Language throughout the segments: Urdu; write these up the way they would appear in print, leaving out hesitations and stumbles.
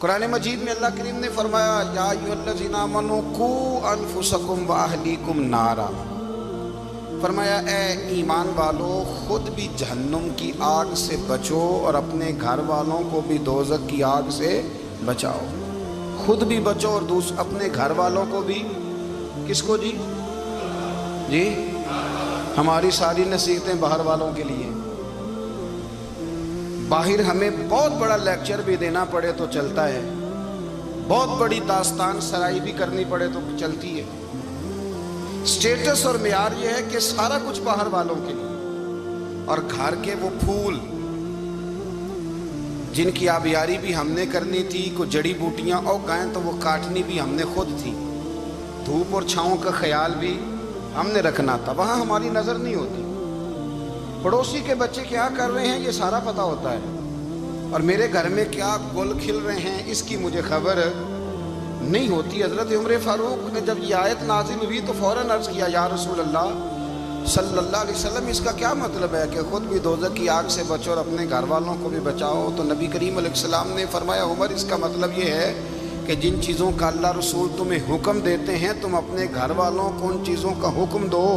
قرآن مجید میں اللہ کریم نے فرمایا یا ایھا آمنوا قوا انفسکم واہلیکم نارا، فرمایا اے ایمان والو خود بھی جہنم کی آگ سے بچو اور اپنے گھر والوں کو بھی دوزخ کی آگ سے بچاؤ۔ خود بھی بچو اور اپنے گھر والوں کو بھی، کس کو جی؟ جی ہماری ساری نصیحتیں باہر والوں کے لیے۔ باہر ہمیں بہت بڑا لیکچر بھی دینا پڑے تو چلتا ہے، بہت بڑی داستان سرائی بھی کرنی پڑے تو چلتی ہے۔ سٹیٹس اور معیار یہ ہے کہ سارا کچھ باہر والوں کے لیے، اور گھر کے وہ پھول جن کی آبیاری بھی ہم نے کرنی تھی، کوئی جڑی بوٹیاں اگ گئیں تو وہ کاٹنی بھی ہم نے خود تھی، دھوپ اور چھاؤں کا خیال بھی ہم نے رکھنا تھا، وہاں ہماری نظر نہیں ہوتی۔ پڑوسی کے بچے کیا کر رہے ہیں یہ سارا پتہ ہوتا ہے، اور میرے گھر میں کیا گل کھل رہے ہیں اس کی مجھے خبر نہیں ہوتی۔ حضرت عمر فاروق نے جب یہ آیت نازل ہوئی تو فوراً عرض کیا یا رسول اللہ صلی اللہ علیہ وسلم، اس کا کیا مطلب ہے کہ خود بھی دوزخ کی آگ سے بچو اور اپنے گھر والوں کو بھی بچاؤ؟ تو نبی کریم علیہ السلام نے فرمایا عمر اس کا مطلب یہ ہے کہ جن چیزوں کا اللہ رسول تمہیں حکم دیتے ہیں تم اپنے گھر والوں کو ان چیزوں کا حکم دو،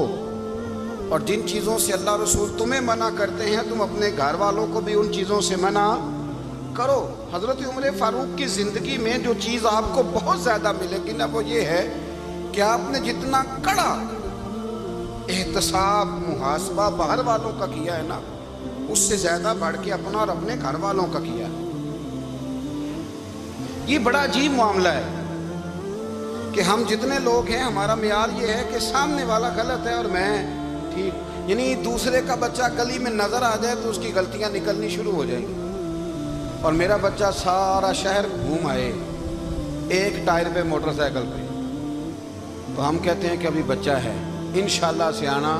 اور جن چیزوں سے اللہ رسول تمہیں منع کرتے ہیں تم اپنے گھر والوں کو بھی ان چیزوں سے منع کرو۔ حضرت عمر فاروق کی زندگی میں جو چیز آپ کو بہت زیادہ ملے گی نا وہ یہ ہے کہ آپ نے جتنا کڑا احتساب محاسبہ باہر والوں کا کیا ہے نا، اس سے زیادہ بڑھ کے اپنا اور اپنے گھر والوں کا کیا ہے۔ یہ بڑا عجیب معاملہ ہے کہ ہم جتنے لوگ ہیں ہمارا معیار یہ ہے کہ سامنے والا غلط ہے اور میں ٹھیک، یعنی دوسرے کا بچہ گلی میں نظر آ جائے تو اس کی غلطیاں نکلنی شروع ہو جائیں گی، اور میرا بچہ سارا شہر گھوم آئے ایک ٹائر پہ موٹر سائیکل پہ، تو ہم کہتے ہیں کہ ابھی بچہ ہے، انشاءاللہ سیانا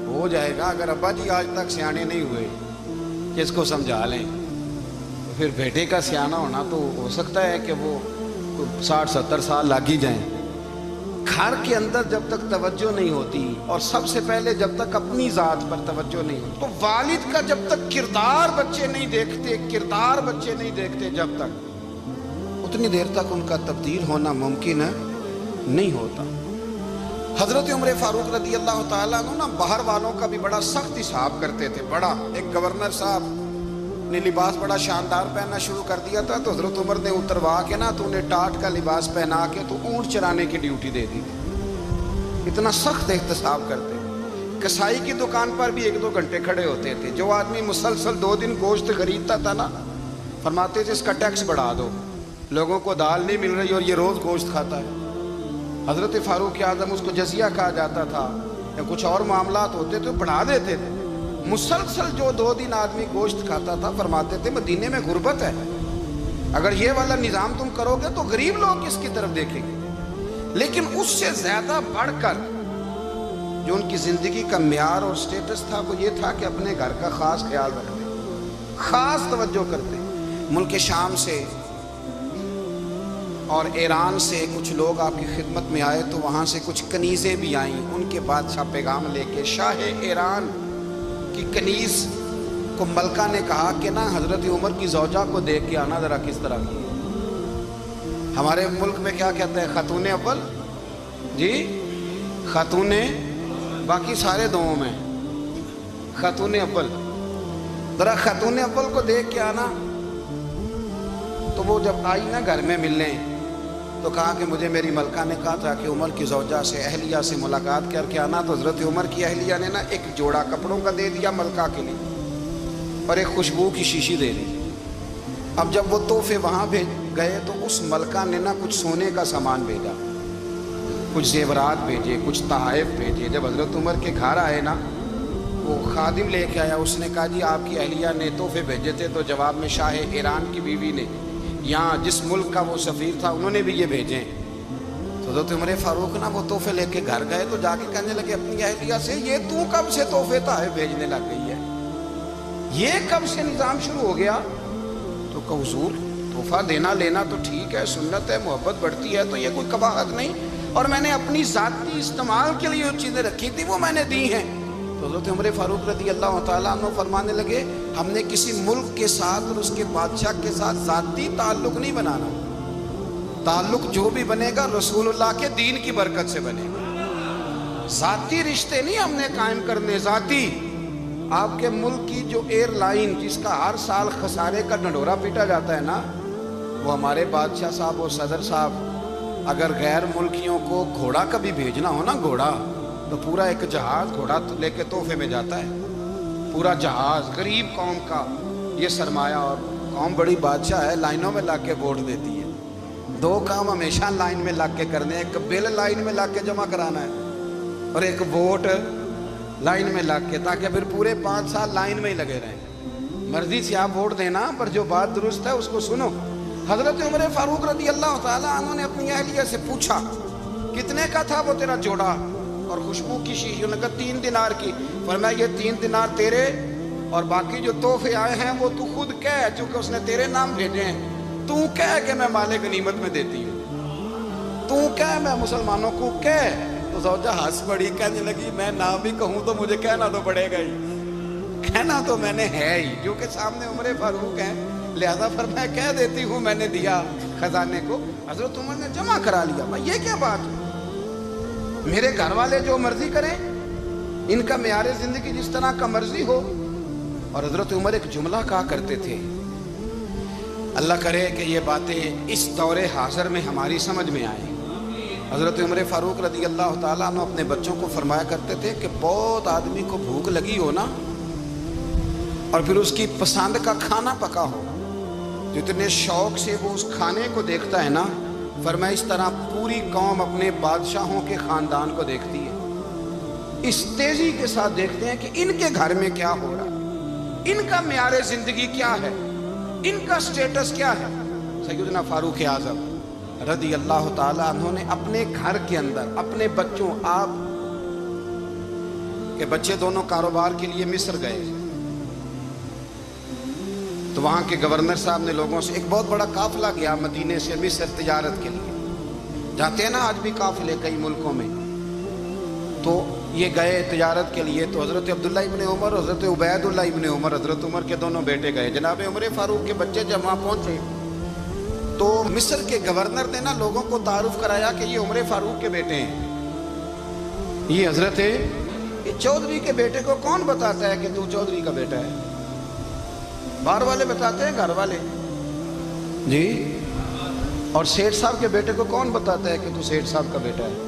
ہو جائے گا۔ اگر ابا جی آج تک سیانے نہیں ہوئے کہ اس کو سمجھا لیں، تو پھر بیٹے کا سیانا ہونا تو ہو سکتا ہے کہ وہ 60-70 سال لگ ہی جائیں۔ گھر کے اندر جب تک توجہ نہیں ہوتی، اور سب سے پہلے جب تک اپنی ذات پر توجہ نہیں ہوتی، تو والد کا جب تک کردار بچے نہیں دیکھتے جب تک، اتنی دیر تک ان کا تبدیل ہونا ممکن نہیں ہوتا۔ حضرت عمر فاروق رضی اللہ تعالیٰ عنہ نا باہر والوں کا بھی بڑا سخت حساب کرتے تھے۔ بڑا ایک گورنر صاحب نے لباس بڑا شاندار پہننا شروع کر دیا تھا تو حضرت عمر نے اتروا کے نا تو انہیں ٹاٹ کا لباس پہنا کے تو اونٹ چرانے کی ڈیوٹی دے دی تھی۔ اتنا سخت احتساب کرتے۔ کسائی کی دکان پر بھی 1-2 گھنٹے کھڑے ہوتے تھے۔ جو آدمی مسلسل 2 دن گوشت خریدتا تھا نا، فرماتے تھے اس کا ٹیکس بڑھا دو، لوگوں کو دال نہیں مل رہی اور یہ روز گوشت کھاتا ہے۔ حضرت فاروق اعظم اس کو جزیہ کہا جاتا تھا، یا کچھ اور معاملات ہوتے تو بڑھا دیتے تھے۔ مسلسل جو 2 دن آدمی گوشت کھاتا تھا فرماتے تھے مدینے میں غربت ہے، اگر یہ والا نظام تم کرو گے تو غریب لوگ کس کی طرف دیکھیں گے۔ لیکن اس سے زیادہ بڑھ کر جو ان کی زندگی کا معیار اور سٹیٹس تھا وہ یہ تھا کہ اپنے گھر کا خاص خیال رکھتے، خاص توجہ کرتے۔ ملک شام سے اور ایران سے کچھ لوگ آپ کی خدمت میں آئے تو وہاں سے کچھ کنیزیں بھی آئیں، ان کے بادشاہ پیغام لے کے۔ شاہ ایران کی کنیز کو ملکہ نے کہا کہ نا حضرت عمر کی زوجہ کو دیکھ کے آنا ذرا کس طرح کی۔ ہمارے ملک میں کیا کہتے ہیں؟ خاتون اول جی، خاتون، باقی سارے دووں میں خاتون اول، ذرا خاتون اول کو دیکھ کے آنا۔ تو وہ جب آئی نا گھر میں ملنے تو کہا کہ مجھے میری ملکہ نے کہا تھا کہ عمر کی زوجہ سے اہلیہ سے ملاقات کر کے آنا۔ تو حضرت عمر کی اہلیہ نے نا ایک جوڑا کپڑوں کا دے دیا ملکہ کے لیے اور ایک خوشبو کی شیشی دے دی۔ اب جب وہ تحفے وہاں گئے تو اس ملکہ نے نا کچھ سونے کا سامان بھیجا، کچھ زیورات بھیجے، کچھ تحائف بھیجے۔ جب حضرت عمر کے گھر آئے نا وہ خادم لے کے آیا، اس نے کہا جی آپ کی اہلیہ نے تحفے بھیجے تھے، تو جواب میں شاہ ایران کی بیوی نے، یہاں جس ملک کا وہ سفیر تھا، انہوں نے بھی یہ بھیجے۔ تو حضرت عمر فاروق نا وہ تحفے لے کے گھر گئے تو جا کے کہنے لگے اپنی اہلیہ سے یہ تو کب سے تحفے تحائف بھیجنے لگ گئی ہے، یہ کب سے نظام شروع ہو گیا؟ تو کہ حضور تحفہ دینا لینا تو ٹھیک ہے، سنت ہے، محبت بڑھتی ہے، تو یہ کوئی قباحت نہیں، اور میں نے اپنی ذاتی استعمال کے لیے جو چیزیں رکھی تھی وہ میں نے دی ہیں۔ تو حضرت عمر فاروق رضی اللہ تعالیٰ عنہ فرمانے لگے ہم نے کسی ملک کے ساتھ اور اس کے بادشاہ کے ساتھ ذاتی تعلق نہیں بنانا، تعلق جو بھی بنے گا رسول اللہ کے دین کی برکت سے بنے گا، ذاتی رشتے نہیں ہم نے قائم کرنے، ذاتی۔ آپ کے ملک کی جو ایئر لائن جس کا ہر سال خسارے کا ڈنڈورا پیٹا جاتا ہے نا، وہ ہمارے بادشاہ صاحب اور صدر صاحب اگر غیر ملکیوں کو گھوڑا کبھی بھیجنا ہو نا، گھوڑا تو پورا ایک جہاز گھوڑا لے کے تحفے میں جاتا ہے، پورا جہاز غریب قوم کا یہ سرمایہ، اور قوم بڑی بادشاہ ہے، لائنوں میں لا کے ووٹ دیتی ہے، دو کام ہمیشہ لائن میں لا کے کرنے، ایک بل لائن میں لا کے جمع کرانا ہے اور ایک ووٹ لائن میں لگ کے، تاکہ پھر پورے 5 سال لائن میں ہی لگے رہیں۔ مرضی سے آپ ووٹ دینا، پر جو بات درست ہے اس کو سنو۔ حضرت عمر فاروق رضی اللہ تعالیٰ عنہ نے اپنی اہلیہ سے پوچھا کتنے کا تھا وہ تیرا جوڑا اور خوشبو کی شیشی؟ انہوں نے کہا 3 دینار کی۔ فرمایا یہ 3 دینار تیرے اور باقی جو تحفے آئے ہیں وہ تو خود کہہ، چونکہ اس نے تیرے نام بھیجے ہیں، تو کہہ کہ میں مال غنیمت میں دیتی ہوں، تو کہہ میں مسلمانوں کو کہہ۔ تو زوجہ ہنس پڑی، کہنے لگی میں نہ بھی کہوں تو مجھے کہنا تو پڑے گا ہی، کہنا تو میں نے ہے ہی، کیونکہ سامنے عمر فاروق ہیں، لہذا فرمایا کہہ دیتی ہوں میں نے دیا خزانے کو۔ حضرت عمر نے جمع کرا لیا۔ بھائی یہ کیا بات ہے؟ میرے گھر والے جو مرضی کریں، ان کا معیار زندگی جس طرح کا مرضی ہو۔ اور حضرت عمر ایک جملہ کہا کرتے تھے، اللہ کرے کہ یہ باتیں اس دور حاضر میں ہماری سمجھ میں آئیں۔ حضرت عمر فاروق رضی اللہ تعالیٰ عنہ اپنے بچوں کو فرمایا کرتے تھے کہ بہت آدمی کو بھوک لگی ہو نا، اور پھر اس کی پسند کا کھانا پکا ہو، جتنے شوق سے وہ اس کھانے کو دیکھتا ہے نا، فرمایا اس طرح پوری قوم اپنے بادشاہوں کے خاندان کو دیکھتی ہے، اس تیزی کے ساتھ دیکھتے ہیں کہ ان کے گھر میں کیا ہو رہا ہے، ان کا معیار زندگی کیا ہے، ان کا سٹیٹس کیا ہے۔ سیدنا فاروق اعظم رضی اللہ تعالیٰ عنہ نے اپنے گھر کے اندر اپنے بچوں، آپ کے بچے دونوں کاروبار کے لیے مصر گئے، تو وہاں کے گورنر صاحب نے لوگوں سے، ایک بہت بڑا قافلہ گیا مدینے سے مصر تجارت کے لیے، جاتے ہیں نا آج بھی قافلے کئی ملکوں میں، تو یہ گئے تجارت کے لیے، تو حضرت عبداللہ ابن عمر اور حضرت عبید اللہ ابن عمر، حضرت عمر کے دونوں بیٹے گئے۔ جناب عمر فاروق کے بچے جب وہاں پہنچے تو مصر کے گورنر نے نا لوگوں کو تعارف کرایا کہ یہ عمر فاروق کے بیٹے ہیں، یہ حضرت یہ چودھری کے بیٹے کو کون بتاتا ہے کہ تو چودھری کا بیٹا ہے؟ باہر والے بتاتے ہیں، گھر والے جی۔ اور سیٹھ صاحب کے بیٹے کو کون بتاتا ہے کہ تو سیٹھ صاحب کا بیٹا ہے؟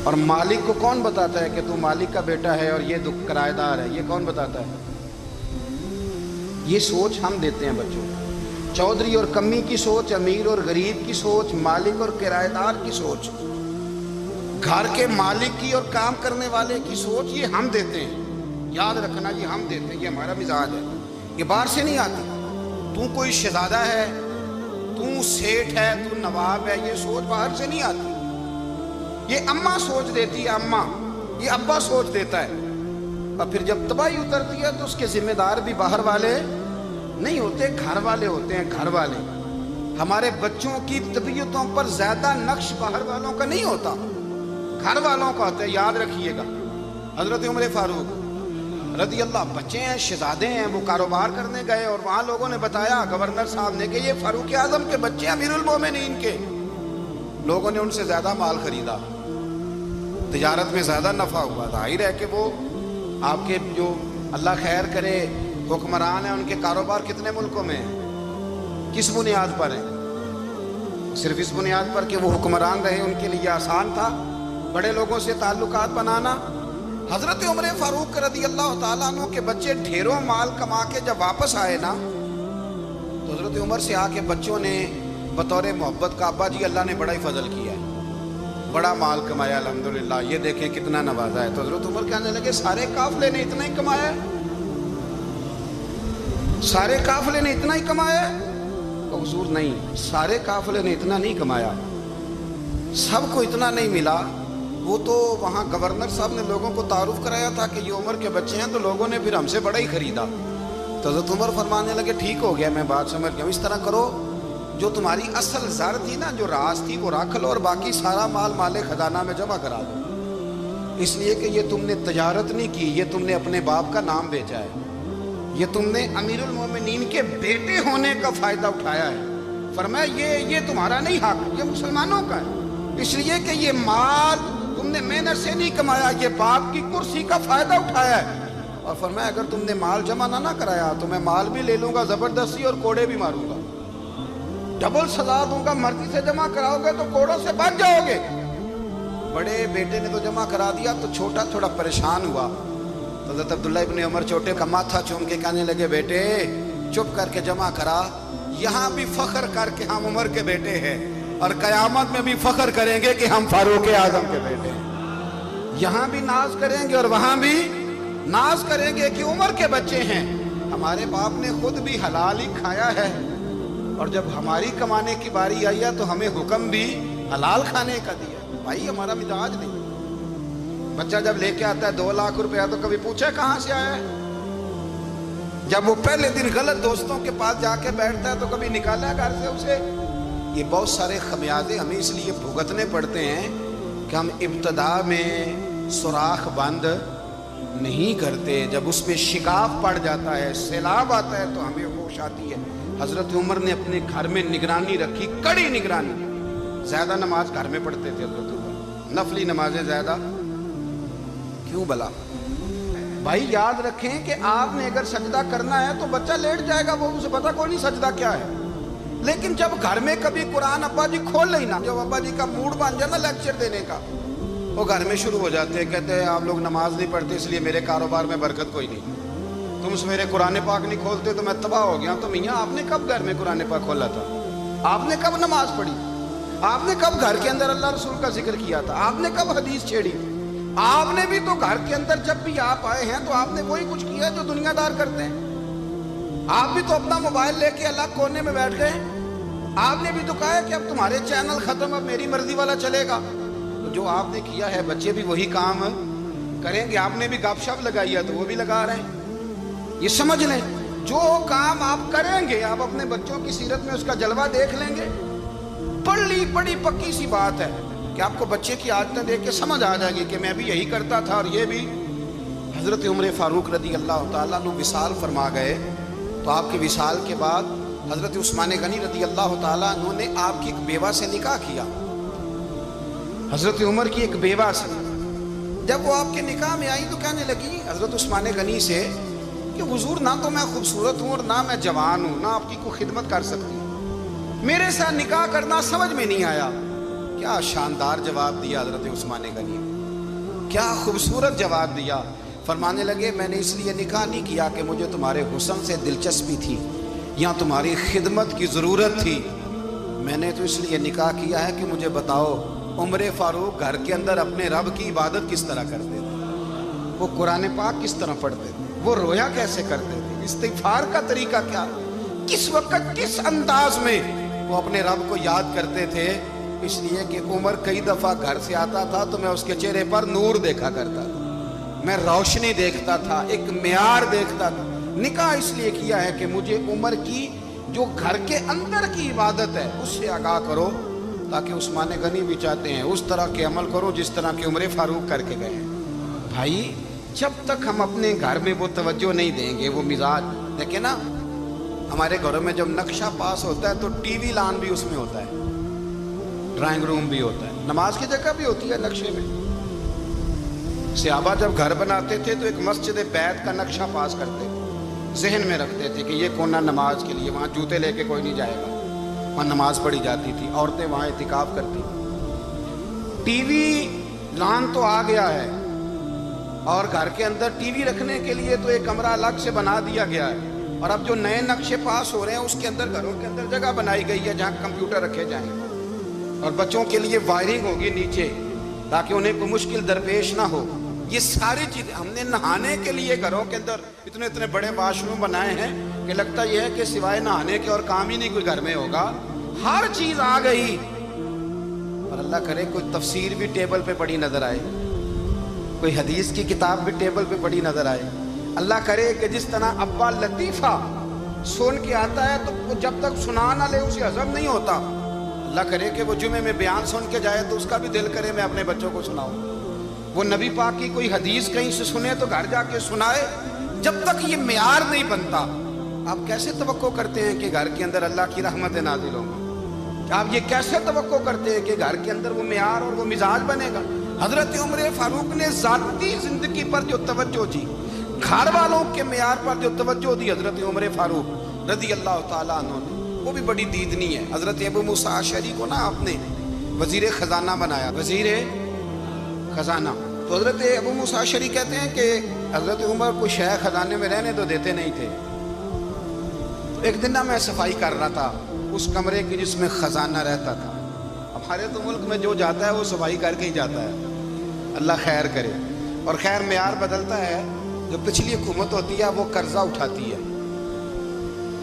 اور مالک کو کون بتاتا ہے کہ تو مالک کا بیٹا ہے اور یہ کرایہ دار ہے؟ یہ کون بتاتا ہے؟ یہ سوچ ہم دیتے ہیں بچوں کو، چودھری اور کمی کی سوچ، امیر اور غریب کی سوچ، مالک اور کرایہ دار کی سوچ، گھر کے مالک کی اور کام کرنے والے کی سوچ، یہ ہم دیتے ہیں۔ یاد رکھنا یہ ہم دیتے ہیں، یہ ہمارا مزاج ہے، یہ باہر سے نہیں آتی۔ تو کوئی شہزادہ ہے، تو سیٹھ ہے، تو نواب ہے، یہ سوچ باہر سے نہیں آتی، یہ اماں سوچ دیتی ہے، اماں، یہ ابا سوچ دیتا ہے، اور پھر جب تباہی اترتی ہے تو اس کے ذمہ دار بھی باہر والے نہیں ہوتے، گھر والے ہوتے ہیں، گھر والے۔ ہمارے بچوں کی طبیعتوں پر زیادہ نقش باہر والوں کا نہیں ہوتا، گھر والوں کا ہوتا ہے، یاد رکھیے گا۔ حضرت عمر فاروق رضی اللہ، بچے ہیں، شہزادے ہیں، وہ کاروبار کرنے گئے، اور وہاں لوگوں نے بتایا گورنر صاحب نے کہ یہ فاروق اعظم کے بچے امیر المومنین کے۔ لوگوں نے ان سے زیادہ مال خریدا، تجارت میں زیادہ نفع ہوا، ظاہر ہے کہ وہ آپ کے جو اللہ خیر کرے حکمران ہیں، ان کے کاروبار کتنے ملکوں میں ہیں، کس بنیاد پر ہیں؟ صرف اس بنیاد پر کہ وہ حکمران رہے، ان کے لیے آسان تھا بڑے لوگوں سے تعلقات بنانا۔ حضرت عمر فاروق رضی اللہ تعالیٰ عنہ کے بچے ڈھیروں مال کما کے جب واپس آئے نا، تو حضرت عمر سے آ کے بچوں نے بطور محبت کا، ابا جی اللہ نے بڑا ہی فضل کیا ہے، بڑا مال کمایا الحمدللہ، یہ دیکھیں کتنا نوازا ہے۔ تو حضرت عمر کہنے لگے سارے قافلے نے اتنا ہی کمایا ہے، سارے قافلے نے اتنا ہی کمایا ہے؟ تو حضور نہیں، سارے قافلے نے اتنا نہیں کمایا، سب کو اتنا نہیں ملا۔ وہ تو وہاں گورنر صاحب نے لوگوں کو تعارف کرایا تھا کہ یہ عمر کے بچے ہیں، تو لوگوں نے پھر ہم سے بڑا ہی خریدا۔ تو حضرت عمر فرمانے لگے ٹھیک ہو گیا، میں بات سمجھ گیا، اس طرح کرو جو تمہاری اصل زر تھی نا، جو راز تھی وہ رکھ لو، اور باقی سارا مال مال خزانہ میں جمع کرا دو۔ اس لیے کہ یہ تم نے تجارت نہیں کی، یہ تم نے اپنے باپ کا نام بیچا ہے، یہ تم نے امیر المومنین کے بیٹے ہونے کا فائدہ اٹھایا ہے۔ فرمایا یہ تمہارا نہیں حق، یہ مسلمانوں کا ہے، اس لیے کہ یہ مال تم نے محنت سے نہیں کمایا، یہ باپ کی کرسی کا فائدہ اٹھایا ہے۔ اور فرمایا اگر تم نے مال جمع نہ کرایا تو میں مال بھی لے لوں گا زبردستی اور کوڑے بھی ماروں گا، ڈبل سزا دوں گا۔ مرضی سے جمع کراؤ گے تو کوڑوں سے بچ جاؤ گے۔ بڑے بیٹے نے تو جمع کرا دیا تو چھوٹا تھوڑا پریشان ہوا، تو حضرت عبداللہ ابن عمر چھوٹے کا ماتھا چوم کے کہنے لگے بیٹے چپ کر کے جمع کرا، یہاں بھی فخر کر کے ہم عمر کے بیٹے ہیں اور قیامت میں بھی فخر کریں گے کہ ہم فاروق اعظم کے بیٹے ہیں۔ یہاں بھی ناز کریں گے اور وہاں بھی ناز کریں گے کہ عمر کے بچے ہیں۔ ہمارے باپ نے خود بھی حلال ہی کھایا ہے، اور جب ہماری کمانے کی باری آئی ہے تو ہمیں حکم بھی حلال کھانے کا دیا۔ بھائی ہمارا مزاج نہیں۔ بچہ جب لے کے آتا ہے 2 لاکھ روپیہ تو کبھی پوچھے کہاں سے آیا ہے؟ جب وہ پہلے دن غلط دوستوں کے پاس جا کے بیٹھتا ہے تو کبھی نکالا ہے گھر سے اسے؟ یہ بہت سارے خمیازے ہمیں اس لیے بھگتنے پڑتے ہیں کہ ہم ابتدا میں سوراخ بند نہیں کرتے، جب اس پہ شگاف پڑ جاتا ہے، سیلاب آتا ہے تو ہمیں ہوش آتی ہے۔ حضرت عمر نے اپنے گھر میں نگرانی رکھی، کڑی نگرانی۔ زیادہ نماز گھر میں پڑھتے تھے حضرت عمر، نفلی نمازیں زیادہ کیوں بلا؟ بھائی یاد رکھیں کہ آپ نے اگر سجدہ کرنا ہے تو بچہ لیٹ جائے گا، وہ اسے پتا کوئی نہیں سجدہ کیا ہے۔ لیکن جب گھر میں کبھی قرآن ابا جی کھول لیں نا، جب ابا جی کا موڈ بن جائے نا لیکچر دینے کا، وہ گھر میں شروع ہو جاتے ہیں، کہتے ہیں آپ لوگ نماز نہیں پڑھتے اس لیے میرے کاروبار میں برکت کوئی نہیں، تم اس میرے قرآن پاک نہیں کھولتے تو میں تباہ ہو گیا۔ تو میاں آپ نے کب گھر میں قرآن پاک کھولا تھا؟ آپ نے کب نماز پڑھی؟ آپ نے کب گھر کے اندر اللہ رسول کا ذکر کیا تھا؟ آپ نے کب حدیث چھیڑی؟ آپ نے بھی تو گھر کے اندر جب بھی آپ آئے ہیں تو آپ نے وہی کچھ کیا جو دنیا دار کرتے ہیں۔ آپ بھی تو اپنا موبائل لے کے الگ کونے میں بیٹھ گئے۔ آپ نے بھی تو کہا ہے کہ اب تمہارے چینل ختم، اب میری مرضی والا چلے گا۔ تو جو آپ نے کیا ہے بچے بھی وہی کام کریں گے۔ آپ نے بھی گپ شپ لگائی ہے تو وہ بھی لگا رہے ہیں۔ یہ سمجھ لیں جو کام آپ کریں گے آپ اپنے بچوں کی سیرت میں اس کا جلوہ دیکھ لیں گے۔ بڑی پکی سی بات ہے کہ آپ کو بچے کی عادتیں دیکھ کے سمجھ آ جائے گی کہ میں بھی یہی کرتا تھا اور یہ بھی۔ حضرت عمر فاروق رضی اللہ تعالیٰ عنہ وصال فرما گئے، تو آپ کے وصال کے بعد حضرت عثمان غنی رضی اللہ تعالیٰ عنہ نے آپ کی ایک بیوہ سے نکاح کیا، حضرت عمر کی ایک بیوہ سے۔ جب وہ آپ کے نکاح میں آئی تو کہنے لگی حضرت عثمان غنی سے کہ حضور نہ تو میں خوبصورت ہوں اور نہ میں جوان ہوں، نہ آپ کی کوئی خدمت کر سکتی، میرے ساتھ نکاح کرنا سمجھ میں نہیں آیا۔ کیا شاندار جواب دیا حضرت عثمان غنی، کیا خوبصورت جواب دیا۔ فرمانے لگے میں نے اس لیے نکاح نہیں کیا کہ مجھے تمہارے حسن سے دلچسپی تھی یا تمہاری خدمت کی ضرورت تھی، میں نے تو اس لیے نکاح کیا ہے کہ مجھے بتاؤ عمر فاروق گھر کے اندر اپنے رب کی عبادت کس طرح کرتے تھے، وہ قرآن پاک کس طرح پڑھتے تھے، وہ رویا کیسے کرتے تھے، استغفار کا طریقہ کیا، کس وقت کس انداز میں وہ اپنے رب کو یاد کرتے تھے۔ اس لیے کہ عمر کئی دفعہ گھر سے آتا تھا تو میں اس کے چہرے پر نور دیکھا کرتا تھا، میں روشنی دیکھتا تھا، ایک معیار دیکھتا تھا۔ نکاح اس لیے کیا ہے کہ مجھے عمر کی جو گھر کے اندر کی عبادت ہے اس سے آگاہ کرو، تاکہ عثمان غنی بھی چاہتے ہیں اس طرح کے عمل کرو جس طرح کہ عمر فاروق کر کے گئے ہیں۔ بھائی جب تک ہم اپنے گھر میں وہ توجہ نہیں دیں گے، وہ مزاج دیکھیں نا، ہمارے گھروں میں جب نقشہ پاس ہوتا ہے تو ٹی وی لان بھی اس میں ہوتا ہے، ڈرائنگ روم بھی ہوتا ہے، نماز کی جگہ بھی ہوتی ہے نقشے میں۔ صحابہ جب گھر بناتے تھے تو ایک مسجد بیت کا نقشہ پاس کرتے، ذہن میں رکھتے تھے کہ یہ کونا نماز کے لیے، وہاں جوتے لے کے کوئی نہیں جائے گا، وہاں نماز پڑھی جاتی تھی، عورتیں وہاں اعتکاف کرتی۔ ٹی وی لان تو آ گیا ہے اور گھر کے اندر ٹی وی رکھنے کے لیے تو ایک کمرہ الگ سے بنا دیا گیا ہے، اور اب جو نئے نقشے پاس ہو رہے ہیں اس کے اندر گھروں کے اندر جگہ بنائی گئی ہے جہاں کمپیوٹر رکھے جائیں، اور بچوں کے لیے وائرنگ ہوگی نیچے تاکہ انہیں کوئی مشکل درپیش نہ ہو۔ یہ ساری چیزیں ہم نے نہانے کے لیے گھروں کے اندر اتنے بڑے واش روم بنائے ہیں کہ لگتا یہ ہے کہ سوائے نہانے کے اور کام ہی نہیں کوئی گھر میں ہوگا، ہر چیز آ گئی۔ اور اللہ کرے کوئی تفسیر بھی ٹیبل پہ پڑی نظر آئے، کوئی حدیث کی کتاب بھی ٹیبل پہ پڑی نظر آئے۔ اللہ کرے کہ جس طرح ابا لطیفہ سن کے آتا ہے تو وہ جب تک سنا نہ لے اسے ہضم نہیں ہوتا، اللہ کرے کہ وہ جمعے میں بیان سن کے جائے تو اس کا بھی دل کرے میں اپنے بچوں کو سناؤں۔ وہ نبی پاک کی کوئی حدیث کہیں سے سنے تو گھر جا کے سنائے. جب تک یہ معیار نہیں بنتا آپ کیسے توقع کرتے ہیں کہ گھر کے اندر اللہ کی رحمت نازل ہوں گی؟ آپ یہ کیسے توقع کرتے ہیں کہ گھر کے اندر وہ معیار اور وہ مزاج بنے گا؟ حضرت عمر فاروق نے ذاتی زندگی پر جو توجہ دی، گھر والوں کے معیار پر جو توجہ دی حضرت عمر فاروق رضی اللہ تعالیٰ عنہ نے، وہ بھی بڑی دیدنی ہے. حضرت ابو موسیٰ اشعری کو نا آپ نے وزیر خزانہ بنایا، وزیر خزانہ. تو حضرت ابو موسیٰ اشعری کہتے ہیں کہ حضرت عمر کو شیخ خزانے میں رہنے تو دیتے نہیں تھے. ایک دن میں صفائی کر رہا تھا اس کمرے کی جس میں خزانہ رہتا تھا. ہمارے تو ملک میں جو جاتا ہے وہ صفائی کر کے ہی جاتا ہے، اللہ خیر کرے. اور خیر معیار بدلتا ہے. جو پچھلی حکومت ہوتی ہے وہ قرضہ اٹھاتی ہے،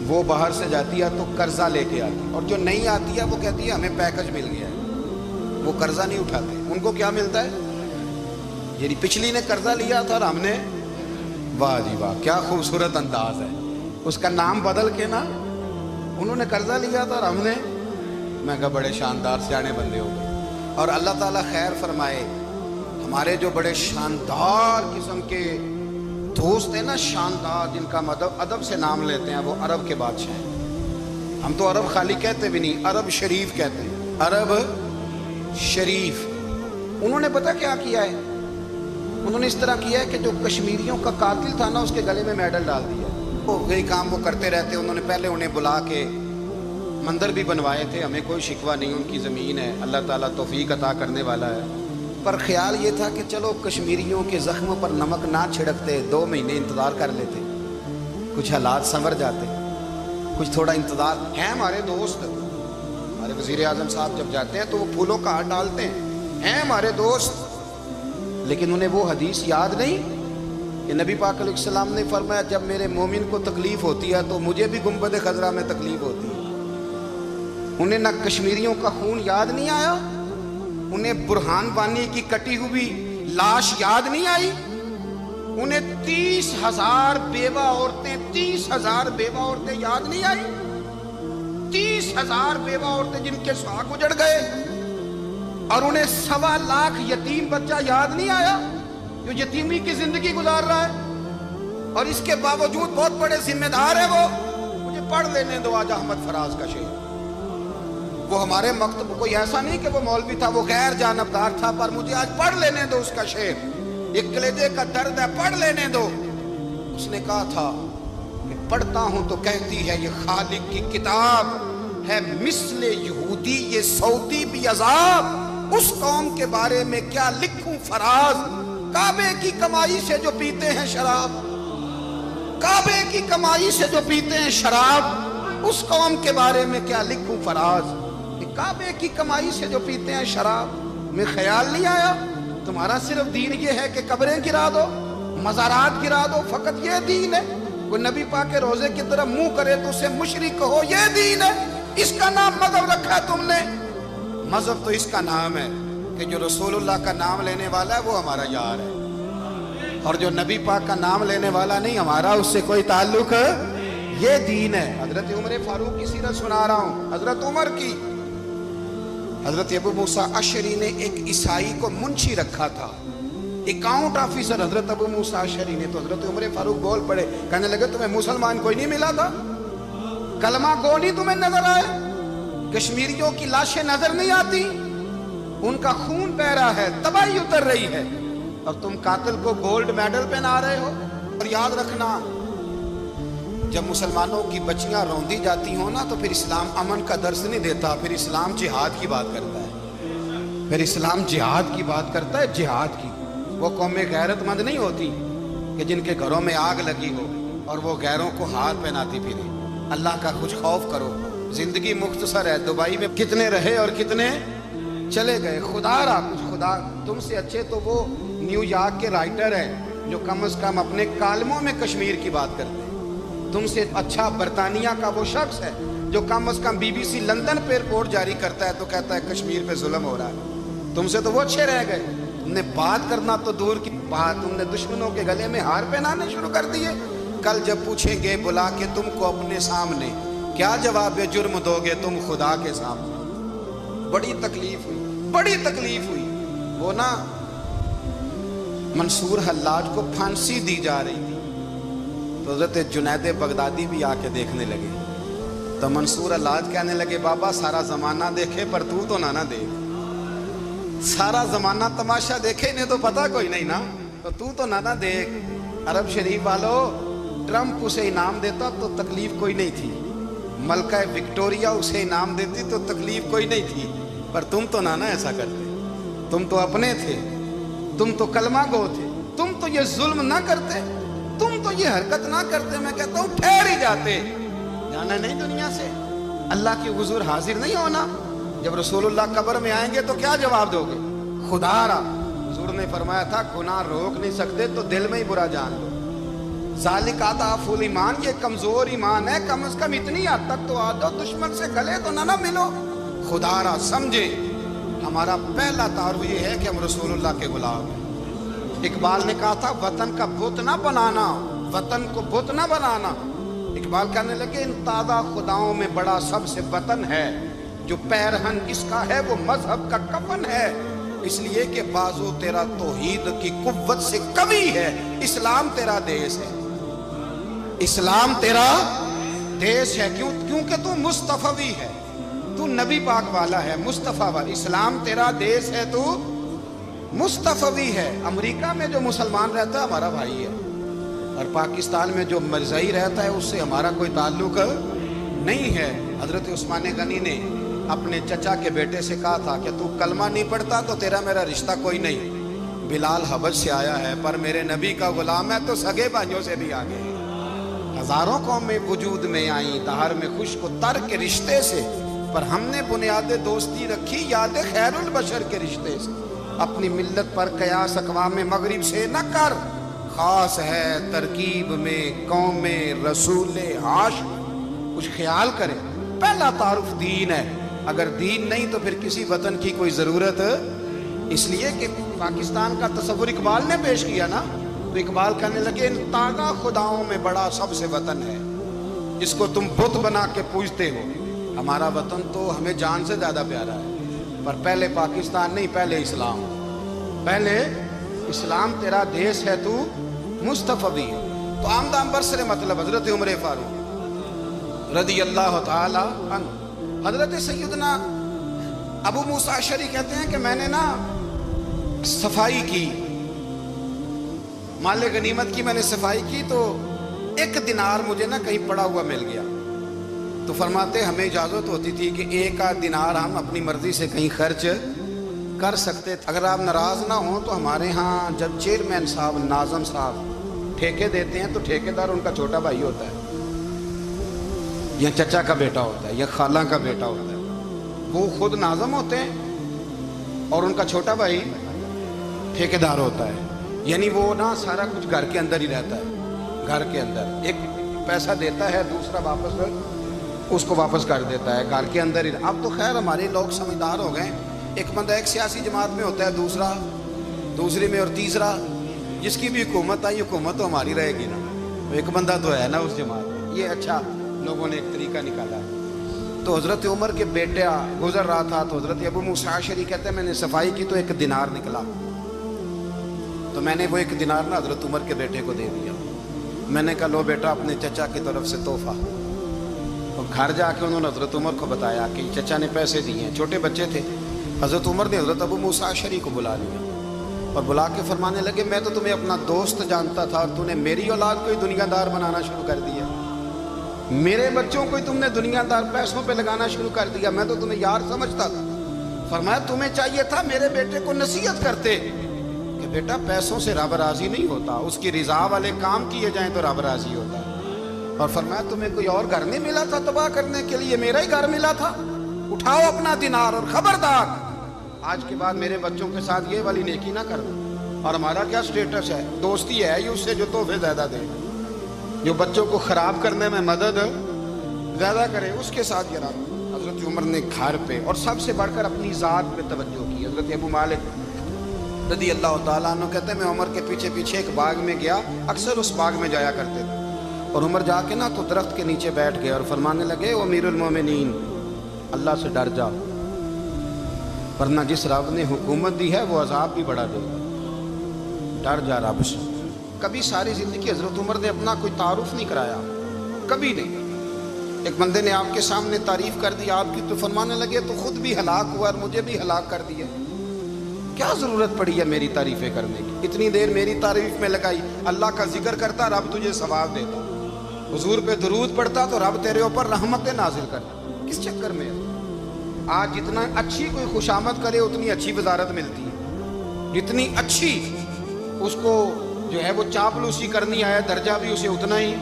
وہ باہر سے جاتی ہے تو قرضہ لے کے آتی ہے، اور جو نہیں آتی ہے وہ کہتی ہے ہمیں پیکج مل گیا ہے. وہ قرضہ نہیں اٹھاتے. ان کو کیا ملتا ہے؟ یعنی پچھلی نے قرضہ لیا تھا اور ہم نے، واہ جی واہ کیا خوبصورت انداز ہے. اس کا نام بدل کے نا، انہوں نے قرضہ لیا تھا اور ہم نے، میں کہا بڑے شاندار سیانے بندے ہو گئے. اور اللہ تعالیٰ خیر فرمائے. ہمارے جو بڑے شاندار قسم کے دوست ہیں نا، شاندار، جن کا ادب سے نام لیتے ہیں، وہ عرب کے بادشاہ ہیں. ہم تو عرب خالی کہتے بھی نہیں، عرب شریف کہتے ہیں، عرب شریف. انہوں نے پتہ کیا کیا ہے؟ انہوں نے اس طرح کیا ہے کہ جو کشمیریوں کا قاتل تھا نا، اس کے گلے میں میڈل ڈال دیا. وہی کام وہ کرتے رہتے. انہوں نے پہلے انہیں بلا کے مندر بھی بنوائے تھے. ہمیں کوئی شکوہ نہیں، ان کی زمین ہے، اللہ تعالیٰ توفیق عطا کرنے والا ہے. پر خیال یہ تھا کہ چلو کشمیریوں کے زخموں پر نمک نہ چھڑکتے، 2 مہینے انتظار کر لیتے، کچھ حالات سنور جاتے، کچھ تھوڑا انتظار. ہیں ہمارے دوست، ہمارے وزیر اعظم صاحب جب جاتے ہیں تو وہ پھولوں کا ہار ڈالتے ہیں ہمارے دوست. لیکن انہیں وہ حدیث یاد نہیں کہ نبی پاک علیہ السلام نے فرمایا جب میرے مومن کو تکلیف ہوتی ہے تو مجھے بھی گنبد خضرا میں تکلیف ہوتی ہے. انہیں نہ کشمیریوں کا خون یاد نہیں آیا، انہیں برہان وانی کی کٹی ہوئی لاش یاد نہیں آئی، انہیں 30,000 بیوہ عورتیں 30,000 بیوہ عورتیں یاد نہیں آئی، 30,000 بیوہ عورتیں جن کے ساگ اجڑ گئے. اور انہیں 1.25 لاکھ یتیم بچہ یاد نہیں آیا جو یتیمی کی زندگی گزار رہا ہے. اور اس کے باوجود بہت بڑے ذمہ دار ہے وہ. مجھے پڑھ لینے دو آج احمد فراز کا شعر. وہ ہمارے مکتب کوئی ایسا نہیں کہ وہ مولوی تھا، وہ غیر جانبدار تھا، پر مجھے آج پڑھ لینے دو اس کا شعر. ایک کلیجے کا درد ہے، پڑھ لینے دو. اس نے کہا تھا کہ پڑھتا ہوں تو کہتی ہے یہ خالق کی کتاب ہے، مثل یہودی یہ سعودی بھی عذاب. اس قوم کے بارے میں کیا لکھوں فراز، کعبے کی کمائی سے جو پیتے ہیں شراب، کعبے کی کمائی سے جو پیتے ہیں شراب، اس قوم کے بارے میں کیا لکھوں فراز. کعبے کی کمائی سے جو پیتے ہیں شراب. میں خیال نہیں آیا تمہارا صرف دین یہ ہے کہ قبریں گرا دو، مزارات گرا دو، فقط یہ دین ہے؟ کوئی نبی پاک کے روزے کی طرف منہ کرے تو اسے مشرک کہو، یہ دین ہے؟ اس کا نام مذہب رکھا ہے تم نے. مذہب تو اس کا نام ہے کہ جو رسول اللہ کا نام لینے والا ہے وہ ہمارا یار ہے، اور جو نبی پاک کا نام لینے والا نہیں، ہمارا اس سے کوئی تعلق ہے. یہ دین ہے. حضرت عمر فاروق کی سیرت سنا رہا ہوں، حضرت عمر کی. حضرت ابو موسیٰ اشعری نے ایک عیسائی کو منشی رکھا تھا، اکاؤنٹ آفیسر حضرت ابو موسیٰ اشعری نے. تو حضرت عمر فاروق بول پڑے، کہنے لگے تمہیں مسلمان کوئی نہیں ملا تھا؟ کلمہ گو نہیں تمہیں نظر آئے؟ کشمیریوں کی لاشیں نظر نہیں آتی؟ ان کا خون بہ رہا ہے، تباہی اتر رہی ہے، اور تم قاتل کو گولڈ میڈل پہنا رہے ہو. اور یاد رکھنا جب مسلمانوں کی بچیاں روندی جاتی ہوں نا تو پھر اسلام امن کا درس نہیں دیتا، پھر اسلام جہاد کی بات کرتا ہے. پھر اسلام جہاد کی بات کرتا ہے، جہاد کی. وہ قوم غیرت مند نہیں ہوتی کہ جن کے گھروں میں آگ لگی ہو اور وہ غیروں کو ہار پہناتی پھرے. اللہ کا کچھ خوف کرو. زندگی مختصر ہے. دبئی میں کتنے رہے اور کتنے چلے گئے. خدا را کچھ خدا تم سے اچھے تو وہ نیو یارک کے رائٹر ہیں جو کم از کم اپنے کالموں میں کشمیر کی بات کرتے ہیں. تم سے اچھا برطانیہ کا وہ شخص ہے جو کم از کم BBC لندن پہ رپورٹ جاری کرتا ہے تو کہتا ہے کشمیر پہ ظلم ہو رہا ہے. تم سے تو وہ اچھے رہ گئے. تم نے بات کرنا تو دور کی بات، تم نے دشمنوں کے گلے میں ہار پہنانے شروع کر دیے. کل جب پوچھیں گے بلا کے تم کو اپنے سامنے، کیا جواب جرم دو گے تم خدا کے سامنے؟ بڑی تکلیف ہوئی، بڑی تکلیف ہوئی. وہ نا منصور حلاج کو پھانسی دی جا رہی تھی تو حضرت جنید بغدادی بھی آ کے دیکھنے لگے. تو منصور حلاج کہنے لگے بابا سارا زمانہ دیکھے پر تو نہ دیکھ. سارا زمانہ تماشا دیکھے انہیں تو پتا کوئی نہیں نا, تو نہ دیکھ. عرب شریف والو, ٹرمپ اسے انعام دیتا تو تکلیف کوئی نہیں تھی, ملکہ وکٹوریا اسے انعام دیتی تو تکلیف کوئی نہیں تھی, پر تم تو نہ ایسا کرتے. تم تو اپنے تھے, تم تو کلمہ گو تھے, تم تو یہ ظلم نہ کرتے, تم تو یہ حرکت نہ کرتے. میں کہتا ہوں ٹھہر ہی جاتے, جانا نہیں دنیا سے. اللہ کے حضور حاضر نہیں ہونا. جب رسول اللہ قبر میں آئیں گے تو کیا جواب دو گے؟ خدا را, حضور نے فرمایا تھا گناہ روک نہیں سکتے تو دل میں ہی برا جان لو. ذالک اضعف الایمان, یہ کمزور ایمان ہے, کم از کم اتنی حد تک تو آ جاؤ, دشمن سے گلے تو نہ ملو. خدا را سمجھے ہمارا پہلا تعارف یہ ہے کہ ہم رسول اللہ کے غلام ہیں. اقبال نے کہا تھا وطن کا بت نہ بنانا, وطن کو بت نہ بنانا. اقبال کہنے لگے ان تازہ خداؤں میں بڑا سب سے وطن ہے, جو پیرہن اس کا ہے وہ مذہب کا کفن ہے. اس لیے کہ بازو تیرا توحید کی قوت سے قوی ہے, اسلام تیرا دیس ہے. اسلام تیرا دیس ہے کیونکہ تو مصطفی ہے, تو نبی پاک والا ہے, مصطفیٰ والا. اسلام تیرا دیس ہے, تو مصطفی ہے. امریکہ میں جو مسلمان رہتا ہے ہمارا بھائی ہے, اور پاکستان میں جو مرزائی رہتا ہے اس سے ہمارا کوئی تعلق نہیں ہے. حضرت عثمان غنی نے اپنے چچا کے بیٹے سے کہا تھا کہ تو کلمہ نہیں پڑھتا تو تیرا میرا رشتہ کوئی نہیں. بلال حبش سے آیا ہے پر میرے نبی کا غلام ہے تو سگے بھائیوں سے بھی آگے. ہزاروں قومیں وجود میں آئیں دہر میں خوش کو تر کے رشتے سے, پر ہم نے بنیاد دوستی رکھی یاد خیر البشر کے رشتے سے. اپنی ملت پر قیاس اقوام مغرب سے نہ کر, خاص ہے ترکیب میں قوم رسول ہاشم. کچھ خیال کرے, پہلا تعارف دین ہے, اگر دین نہیں تو پھر کسی وطن کی کوئی ضرورت. اس لیے کہ پاکستان کا تصور اقبال نے پیش کیا نا, تو اقبال کہنے لگے ان تازہ خداؤں میں بڑا سب سے وطن ہے, جس کو تم بت بنا کے پوجتے ہو. ہمارا وطن تو ہمیں جان سے زیادہ پیارا ہے, پر پہلے پاکستان نہیں, پہلے اسلام. پہلے اسلام تیرا دیس ہے, تو مصطفی ہے. تو آمدان برسر مطلب حضرت عمر فاروق رضی اللہ تعالی عنہ. حضرت سیدنا ابو موسیٰ اشعری کہتے ہیں کہ میں نے نا صفائی کی, مال غنیمت کی میں نے صفائی کی, تو 1 دینار مجھے نا کہیں پڑا ہوا مل گیا. تو فرماتے ہمیں اجازت ہوتی تھی کہ 1 دینار ہم اپنی مرضی سے کہیں خرچ کر سکتے. اگر آپ ناراض نہ ہوں تو ہمارے ہاں جب چیئرمین صاحب ناظم صاحب ٹھیکے دیتے ہیں تو ٹھیکیدار ان کا چھوٹا بھائی ہوتا ہے, یا چچا کا بیٹا ہوتا ہے, یا خالہ کا بیٹا ہوتا ہے. وہ خود ناظم ہوتے ہیں اور ان کا چھوٹا بھائی ٹھیکیدار ہوتا ہے. یعنی وہ نا سارا کچھ گھر کے اندر ہی رہتا ہے. گھر کے اندر ایک پیسہ دیتا ہے, دوسرا واپس اس کو واپس کر دیتا ہے, گھر کے اندر ہی. اب تو خیر ہمارے لوگ سمجھدار ہو گئے, ایک بندہ ایک سیاسی جماعت میں ہوتا ہے, دوسرا دوسری میں, اور تیسرا جس کی بھی حکومت آئی حکومت تو ہماری رہے گی نا, ایک بندہ تو ہے نا اس جماعت میں. یہ اچھا لوگوں نے ایک طریقہ نکالا ہے. تو حضرت عمر کے بیٹا گزر رہا تھا, تو حضرت ابو موسیٰ اشعری کہتے ہیں میں نے صفائی کی تو 1 دینار نکلا, تو میں نے وہ 1 دینار نا حضرت عمر کے بیٹے کو دے دیا. میں نے کہا لو بیٹا اپنے چچا کی طرف سے تحفہ. اور گھر جا کے انہوں نے حضرت عمر کو بتایا کہ چچا نے پیسے دیے ہیں, چھوٹے بچے تھے. حضرت عمر نے حضرت ابو موسیٰ اشعری کو بلا لیا اور بلا کے فرمانے لگے میں تو تمہیں اپنا دوست جانتا تھا, اور تو نے میری اولاد کو ہی دنیا دار بنانا شروع کر دیا. میرے بچوں کو ہی تم نے دنیا دار پیسوں پہ لگانا شروع کر دیا. میں تو تمہیں یار سمجھتا تھا. فرمایا تمہیں چاہیے تھا میرے بیٹے کو نصیحت کرتے کہ بیٹا پیسوں سے رب راضی نہیں ہوتا, اس کی رضا والے کام کیے جائیں تو رب راضی ہوتا ہے. اور فرمایا تمہیں کوئی اور گھر نہیں ملا تھا تباہ کرنے کے لیے, میرا ہی گھر ملا تھا. اٹھاؤ اپنا دینار اور خبردار آج کے بعد میرے بچوں کے ساتھ یہ والی نیکی نہ کرنا. اور ہمارا کیا سٹیٹس ہے, دوستی ہے اس سے جو تحفے زیادہ دے, جو بچوں کو خراب کرنے میں مدد زیادہ کرے, اس کے ساتھ یہ رہا. حضرت عمر نے گھر پہ اور سب سے بڑھ کر اپنی ذات پہ توجہ کی. حضرت ابو مالک رضی اللہ تعالیٰ عنہ کہتے ہیں میں عمر کے پیچھے پیچھے ایک باغ میں گیا, اکثر اس باغ میں جایا کرتے تھے. اور عمر جا کے نا تو درخت کے نیچے بیٹھ گئے اور فرمانے لگے او امیر المومنین اللہ سے ڈر جا, ورنہ جس رب نے حکومت دی ہے وہ عذاب بھی بڑا دے گا. ڈر جا رب سے. کبھی ساری زندگی حضرت عمر نے اپنا کوئی تعارف نہیں کرایا, کبھی نہیں. ایک بندے نے آپ کے سامنے تعریف کر دی آپ کی تو فرمانے لگے تو خود بھی ہلاک ہوا اور مجھے بھی ہلاک کر دیا. کیا ضرورت پڑی ہے میری تعریفیں کرنے کی؟ اتنی دیر میری تعریف میں لگائی. اللہ کا ذکر کرتا رب تجھے ثواب دیتا, حضور پہ درود پڑھتا تو رب تیرے اوپر رحمتیں نازل کرتا. کس چکر میں؟ آج جتنا اچھی کوئی خوشامد کرے اتنی اچھی وزارت ملتی ہے, جتنی اچھی اس کو جو ہے وہ چاپلوسی کرنی آئے درجہ بھی اسے اتنا ہی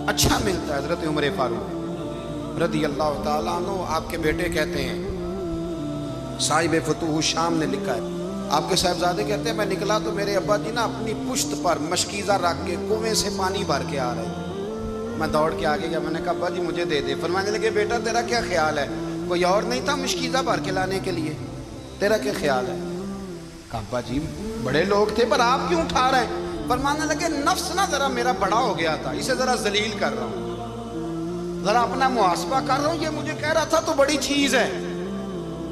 اچھا ملتا ہے. حضرت عمر فاروق رضی اللہ تعالیٰ عنہ آپ کے بیٹے کہتے ہیں, صاحب فتوح الشام نے لکھا ہے, آپ کے صاحبزادے کہتے ہیں میں نکلا تو میرے ابا جی نا اپنی پشت پر مشکیزہ رکھ کے کنویں سے پانی بھر کے آ رہے. میں دوڑ کے آگے گیا, میں نے کہا ابا جی مجھے دے دے. فرمانے لگے بیٹا تیرا کیا خیال ہے, کوئی اور نہیں تھا مشکیزہ بھر کے لانے کے لیے, تیرا کیا خیال ہے؟ کہا ابا جی بڑے لوگ تھے پر آپ کیوں اٹھا رہے ہیں؟ فرمانے لگے نفس نا ذرا میرا بڑا ہو گیا تھا, اسے ذرا ذلیل کر رہا ہوں, ذرا اپنا محاسبہ کر رہا ہوں. یہ مجھے کہہ رہا تھا تو بڑی چیز ہے,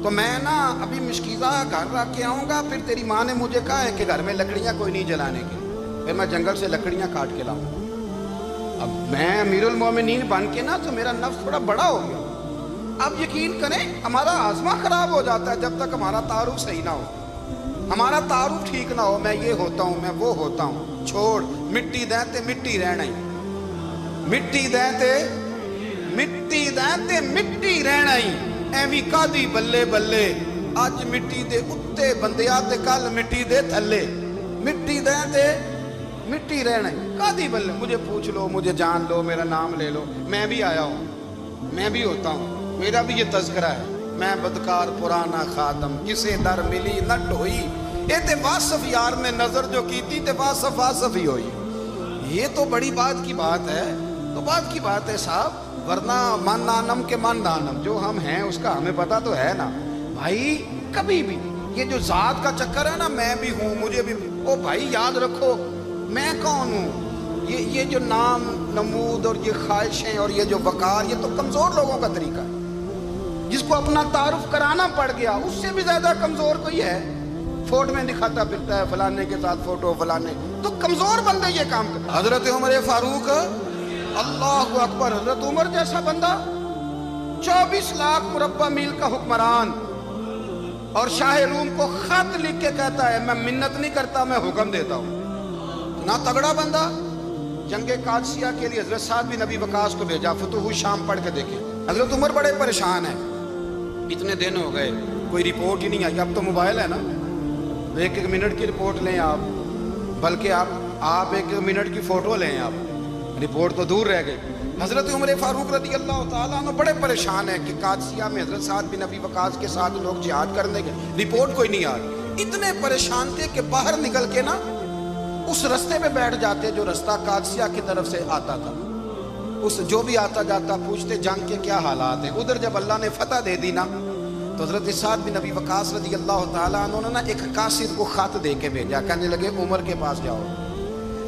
تو میں نا ابھی مشکیزہ گھر رکھ کے آؤں گا, پھر تیری ماں نے مجھے کہا ہے کہ گھر میں لکڑیاں کوئی نہیں جلانے کی, پھر میں جنگل سے لکڑیاں کاٹ کے لاؤں. اب میں امیر المومنین بن کے نا تو میرا نفس تھوڑا بڑا ہو گیا. اب یقین کریں ہمارا آزما خراب ہو جاتا ہے جب تک ہمارا تعارف صحیح نہ ہو, ہمارا تعارف ٹھیک نہ ہو. میں یہ ہوتا ہوں, میں وہ ہوتا ہوں, چھوڑ مٹی دیں تے مٹی رہنا ہی, مٹی دیں تے مٹی دیں تے مٹی رہنا ہی. ایویں کادی بلے بلے اج مٹی دے اتے بندیا تے کل مٹی دے تھلے, مٹی دیں تے مٹی رہنا ہی. کادی بلے, مجھے پوچھ لو, مجھے جان لو, میرا نام لے لو, میں بھی آیا ہوں, میں بھی ہوتا ہوں, میرا بھی یہ تذکرہ ہے. میں بدکار پرانا خادم کسے در ملی نہ ڈھوئی, اے تے واصف یار نے نظر جو کی تھی تے واصف واصف ہی ہوئی. یہ تو بڑی بات کی بات ہے, تو بات کی بات ہے صاحب, ورنہ من نانم کے من نانم, جو ہم ہیں اس کا ہمیں پتا تو ہے نا بھائی. کبھی بھی یہ جو ذات کا چکر ہے نا, میں بھی ہوں مجھے بھی, او بھائی یاد رکھو میں کون ہوں. یہ جو نام نمود اور یہ خواہشیں اور یہ جو وقار, یہ تو کمزور لوگوں کا طریقہ ہے. جس کو اپنا تعارف کرانا پڑ گیا اس سے بھی زیادہ کمزور کوئی ہے. فوٹو میں دکھاتا پھرتا ہے فلانے کے ساتھ فوٹو فلانے, تو کمزور بندے یہ کام کرتے. حضرت عمر فاروق اللہ اکبر, حضرت عمر جیسا بندہ 24 لاکھ مربع میل کا حکمران, اور شاہ روم کو خط لکھ کے کہتا ہے میں منت نہیں کرتا میں حکم دیتا ہوں. نہ تگڑا بندہ. جنگ قادسیہ کے لیے حضرت سعد بن ابی وقاص کو بھیجا, فتوح الشام پڑھ کے دیکھیں. حضرت عمر بڑے پریشان ہیں, اتنے دن ہو گئے کوئی رپورٹ ہی نہیں آئی. اب تو موبائل ہے نا, ایک ایک منٹ کی رپورٹ لیں آپ, بلکہ آپ ایک منٹ کی فوٹو لیں آپ, رپورٹ تو دور رہ گئی. حضرت عمر فاروق رضی اللہ تعالیٰ عنہ بڑے پریشان ہیں کہ قادسیہ میں حضرت سعد بن ابی وقاص کے ساتھ لوگ جہاد کرنے گئے, رپورٹ کوئی نہیں آ رہی. اتنے پریشان تھے کہ باہر نکل کے نا اس رستے پہ بیٹھ جاتے جو رستہ قادسیہ کی طرف سے آتا تھا. اس جو بھی آتا جاتا پوچھتے جنگ کے کیا حالات ہیں. ادھر جب اللہ نے فتح دے دی نا تو حضرت سعد بن ابی وقاص رضی اللہ تعالیٰ عنہ نے نا ایک قاصد کو خط دے کے بھیجا, کہنے لگے عمر کے پاس جاؤ,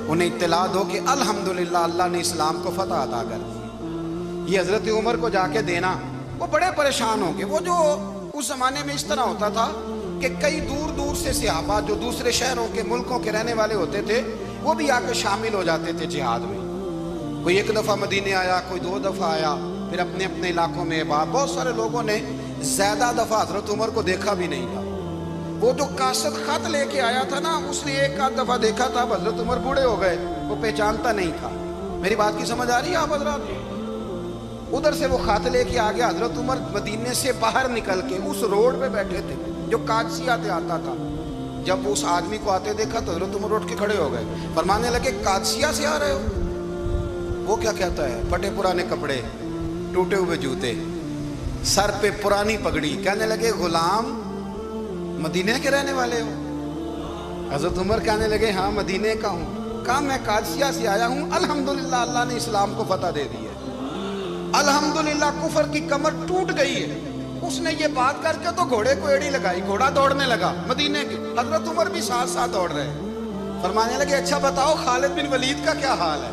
انہیں اطلاع دو کہ الحمدللہ اللہ نے اسلام کو فتح عطا کر دی. یہ حضرت عمر کو جا کے دینا. وہ بڑے پریشان ہوں گے. وہ جو اس زمانے میں اس طرح ہوتا تھا کہ کئی دور دور سے صحابہ جو دوسرے شہروں کے ملکوں کے رہنے والے ہوتے تھے وہ بھی آ کے شامل ہو جاتے تھے جہاد میں. کوئی ایک دفعہ مدینے آیا, کوئی 2 دفعہ آیا, پھر اپنے اپنے علاقوں میں. بہت سارے لوگوں نے زیادہ دفعہ حضرت عمر کو دیکھا بھی نہیں تھا. وہ جو قاصد خط لے کے آیا تھا نا اس نے ایک آدھ دفعہ دیکھا تھا, حضرت عمر بوڑھے ہو گئے, وہ پہچانتا نہیں تھا. میری بات کی سمجھ آ رہی ہے آپ حضرات؟ ادھر سے وہ خط لے کے آ گیا. حضرت عمر مدینے سے باہر نکل کے اس روڈ پہ بیٹھے تھے جو قادسیہ سے آتا تھا. جب اس آدمی کو آتے دیکھا تو حضرت عمر اٹھ کے کھڑے ہو گئے, فرمانے لگے قادسیہ سے آ رہے ہو؟ وہ کیا کہتا ہے, پھٹے پرانے کپڑے, ٹوٹے ہوئے جوتے, سر پہ پرانی پگڑی. کہنے لگے غلام مدینے کے رہنے والے ہو؟ حضرت عمر کہنے لگے ہاں مدینے کا ہوں. کہا میں قادسیہ سے آیا ہوں, الحمدللہ اللہ نے اسلام کو فتح دے دی ہے, الحمدللہ کفر کی کمر ٹوٹ گئی ہے. اس نے یہ بات کر کے تو گھوڑے کو ایڑی لگائی, گھوڑا دوڑنے لگا مدینے کے. حضرت عمر بھی ساتھ ساتھ دوڑ رہے ہیں. فرمانے لگے اچھا بتاؤ خالد بن ولید کا کیا حال ہے؟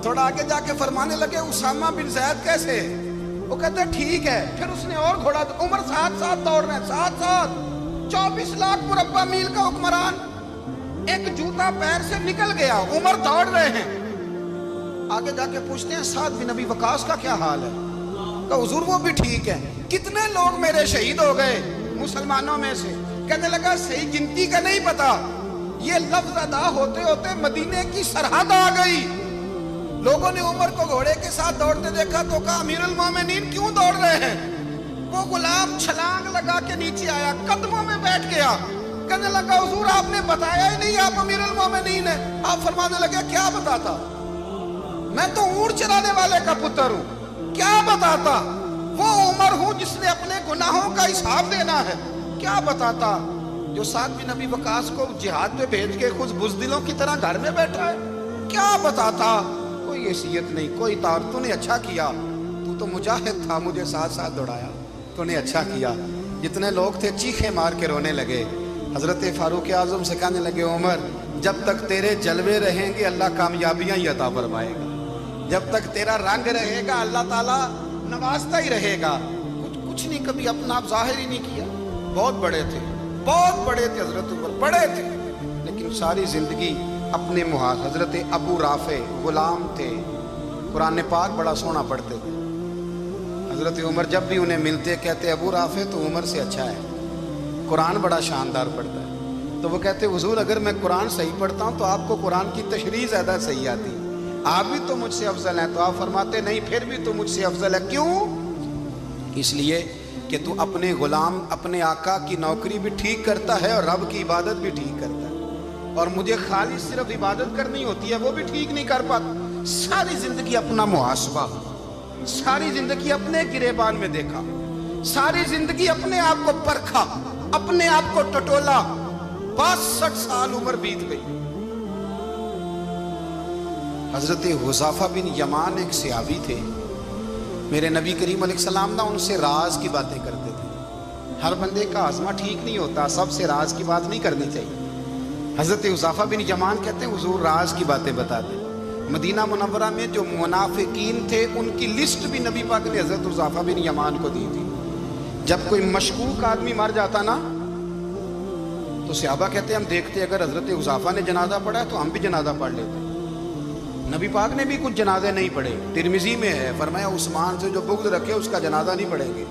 تھوڑا آگے جا کے فرمانے لگے اسامہ بن زید کیسے ہے؟ وہ کہتے ہیں ٹھیک ہے. پھر اس نے اور گھوڑا, عمر ساتھ ساتھ دوڑ رہے ہیں, ساتھ ساتھ. 24 لاکھ مربع میل کا حکمران, ایک جوتا پیر سے نکل گیا، عمر دوڑ رہے ہیں، آگے جا کے پوچھتے ہیں سعد بن ابی وقاص کا کیا حال ہے؟ کہا حضور وہ بھی ٹھیک ہے۔ کتنے لوگ میرے شہید ہو گئے مسلمانوں میں سے؟ کہنے لگا صحیح گنتی کا نہیں پتا، یہ لفظ ادا ہوتے ہوتے مدینے کی سرحد آ گئی۔ لوگوں نے عمر کو گھوڑے کے ساتھ دوڑتے دیکھا تو کہا امیر المومنین کیوں دوڑ رہے ہیں؟ وہ غلام چھلانگ لگا کے نیچے آیا، قدموں میں بیٹھ گیا، کہنے لگا حضور آپ نے بتایا ہی نہیں آپ امیر المومنین ہیں۔ آپ فرمانے لگے کیا بتاتا؟ میں تو اونٹ چرانے والے کا پتر ہوں، کیا بتاتا؟ وہ عمر ہوں جس نے اپنے گناہوں کا حساب دینا ہے، کیا بتاتا؟ جو سعد بن ابی وقاص کو جہاد پہ بھیج کے خود بزدلوں کی طرح گھر میں بیٹھا ہے، کیا بتاتا؟ کوئی حیثیت نہیں، کوئی طور۔ تو نے اچھا کیا، تو مجاہد تھا، مجھے ساتھ ساتھ دوڑایا، تو نے اچھا کیا۔ جتنے لوگ تھے چیخیں مار کے رونے لگے۔ حضرت فاروق اعظم سے کہنے لگے عمر جب تک تیرے جلوے رہیں گے اللہ کامیابیاں ہی عطا فرمائے گا، جب تک تیرا رنگ رہے گا اللہ تعالیٰ نوازتا ہی رہے گا۔ کچھ نہیں، کبھی اپنا آپ ظاہر ہی نہیں کیا۔ بہت بڑے تھے، بہت بڑے تھے حضرت عمر، بڑے تھے، لیکن ساری زندگی اپنے محاذ۔ حضرت ابو رافع غلام تھے، قرآن پاک بڑا سونا پڑھتے تھے۔ حضرت عمر جب بھی انہیں ملتے کہتے ابو رافع تو عمر سے اچھا ہے، قرآن بڑا شاندار پڑھتا ہے۔ تو وہ کہتے حضور اگر میں قرآن صحیح پڑھتا ہوں تو آپ کو قرآن کی تشریح زیادہ صحیح آتی، آپ بھی تو مجھ سے افضل ہیں۔ تو آپ فرماتے نہیں پھر بھی تو مجھ سے افضل ہے۔ کیوں؟ اس لیے کہ تو اپنے غلام اپنے آقا کی نوکری بھی ٹھیک کرتا ہے اور رب کی عبادت بھی ٹھیک کرتا ہے، اور مجھے خالص صرف عبادت کرنی ہوتی ہے وہ بھی ٹھیک نہیں کر پاتا۔ ساری زندگی اپنا محاسبہ، ساری زندگی اپنے گریبان میں دیکھا، ساری زندگی اپنے آپ کو پرکھا، اپنے آپ کو ٹٹولا۔ 62 سال عمر بیت گئی۔ حضرت حذیفہ بن یمان ایک صحابی تھے، میرے نبی کریم علیہ السلام نا ان سے راز کی باتیں کرتے تھے۔ ہر بندے کا ہاضمہ ٹھیک نہیں ہوتا، سب سے راز کی بات نہیں کرنی چاہیے۔ حضرت حذیفہ بن یمان کہتے ہیں حضور راز کی باتیں بتاتے۔ مدینہ منورہ میں جو منافقین تھے ان کی لسٹ بھی نبی پاک نے حضرت حذیفہ بن یمان کو دی تھی۔ جب کوئی مشکوک آدمی مر جاتا نا تو صحابہ کہتے ہیں ہم دیکھتے اگر حضرت حذیفہ نے جنازہ پڑھا ہے تو ہم بھی جنازہ پڑھ لیتے۔ نبی پاک نے بھی کچھ جنازے نہیں پڑھے، ترمذی میں ہے، فرمایا عثمان سے جو بغض رکھے اس کا جنازہ نہیں پڑھیں گے۔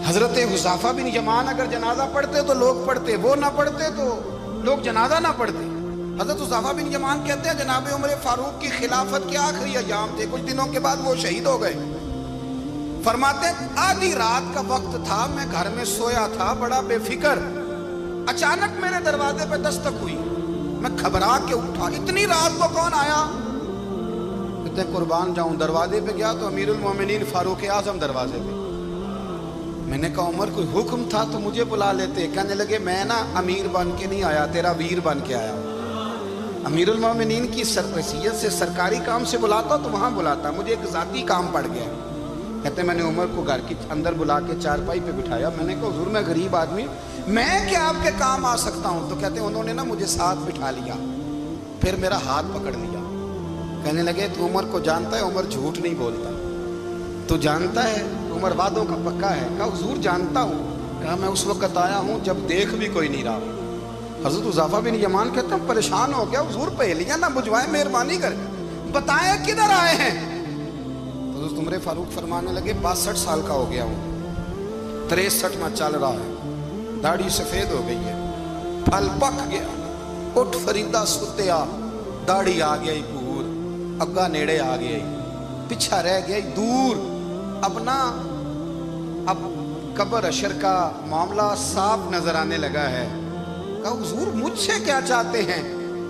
حضرت حذیفہ بن یمان اگر جنازہ پڑھتے تو لوگ پڑھتے، وہ نہ پڑھتے تو لوگ جنازہ نہ پڑھتے۔ حضرت حذیفہ بن یمان کہتے ہیں جناب عمر فاروق کی خلافت کے آخری ایام تھے، کچھ دنوں کے بعد وہ شہید ہو گئے۔ فرماتے آدھی رات کا وقت تھا، میں گھر میں سویا تھا بڑا بے فکر، اچانک میرے دروازے پہ دستک ہوئی، میں گھبرا کے اٹھا، اتنی رات کو کون آیا؟ کہتے قربان جاؤں، دروازے پہ گیا تو امیر المومنین فاروق اعظم دروازے پہ۔ میں نے کہا عمر کوئی حکم تھا تو مجھے بلا لیتے۔ کہنے لگے میں نا امیر بن کے نہیں آیا، تیرا ویر بن کے آیا۔ امیر المومنین کی حیثیت سے سرکاری کام سے بلاتا تو وہاں بلاتا، مجھے ایک ذاتی کام پڑ گیا۔ کہتے میں نے عمر کو گھر کے اندر بلا کے چارپائی پہ بٹھایا، میں نے کہا حضور میں غریب آدمی میں کیا آپ کے کام آ سکتا ہوں؟ تو کہتے انہوں نے نا مجھے ساتھ بٹھا لیا، پھر میرا ہاتھ پکڑ لیا، کہنے لگے تو عمر کو جانتا ہے؟ عمر جھوٹ نہیں بولتا، تو جانتا ہے عمر وعدوں کا پکا ہے؟ کہا حضور جانتا ہوں۔ کہا میں اس وقت آیا ہوں جب دیکھ بھی کوئی نہیں رہا۔ حضرت حذیفہ بن یمان کہتے ہیں پریشان ہو گیا، حضور پہلیاں نہ بجھوائیں، مہربانی کر بتائیں کدھر آئے ہیں؟ حضرت عمر فاروق فرمانے لگے 62 سال کا ہو گیا ہوں، 63 میں چل رہا ہے، داڑھی سفید ہو گئی ہے، پھل پک گیا، اٹھ فریدہ ستیا، داڑھی آ گئی پور، اگا نیڑے آ گئی، پچھا رہ گیا دور، اب نا اب قبر اشر کا معاملہ صاف نظر آنے لگا ہے۔ کہا حضور مجھ سے کیا چاہتے ہیں؟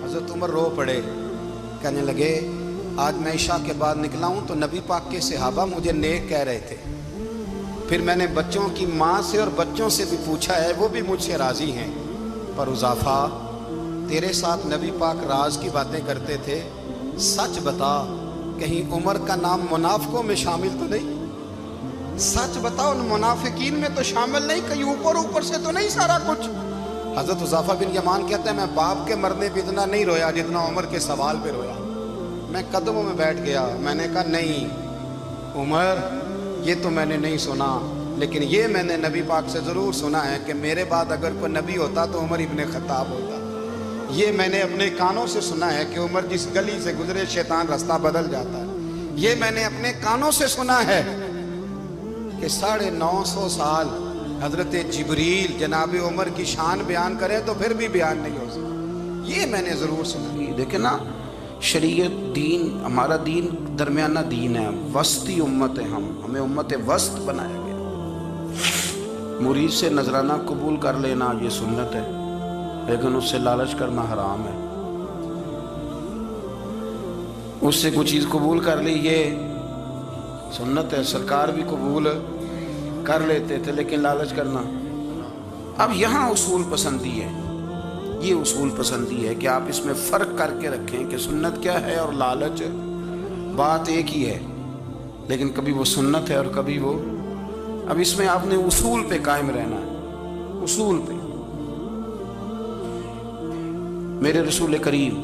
حضرت عمر رو پڑے، کہنے لگے آج میں عشاء کے بعد نکلا ہوں تو نبی پاک کے صحابہ مجھے نیک کہہ رہے تھے، پھر میں نے بچوں کی ماں سے اور بچوں سے بھی پوچھا ہے، وہ بھی مجھ سے راضی ہیں، پر حذیفہ تیرے ساتھ نبی پاک راز کی باتیں کرتے تھے، سچ بتا کہیں عمر کا نام منافقوں میں شامل تو نہیں؟ سچ بتا ان منافقین میں تو شامل نہیں، کہیں اوپر سے تو نہیں سارا کچھ؟ حضرت حذیفہ بن یمان کہتے ہیں میں باپ کے مرنے پہ اتنا نہیں رویا جتنا عمر کے سوال پہ رویا۔ میں قدموں میں بیٹھ گیا، میں نے کہا نہیں عمر یہ تو میں نے نہیں سنا، لیکن یہ میں نے نبی پاک سے ضرور سنا ہے کہ میرے بعد اگر کوئی نبی ہوتا تو عمر ابن خطاب ہوتا، یہ میں نے اپنے کانوں سے سنا ہے کہ عمر جس گلی سے گزرے شیطان راستہ بدل جاتا ہے. یہ میں نے اپنے کانوں سے سنا ہے کہ 950 سال حضرت جبریل جناب عمر کی شان بیان کرے تو پھر بھی بیان نہیں ہو سکتا. یہ میں نے ضرور سنا. دیکھیں نا، شریعت دین، ہمارا دین درمیانہ دین ہے، وسطی امت ہے. ہمیں امت وسط بنایا گیا. مرید سے نذرانہ قبول کر لینا یہ سنت ہے، لیکن اس سے لالچ کرنا حرام ہے. اس سے کوئی چیز قبول کر لی یہ سنت ہے. سرکار بھی قبول کر لیتے تھے، لیکن لالچ کرنا. اب یہاں اصول پسندی ہے، یہ اصول پسندی ہے کہ آپ اس میں فرق کر کے رکھیں کہ سنت کیا ہے اور لالچ. بات ایک ہی ہے، لیکن کبھی وہ سنت ہے اور کبھی وہ. اب اس میں آپ نے اصول پہ قائم رہنا ہے، اصول پہ. میرے رسول کریم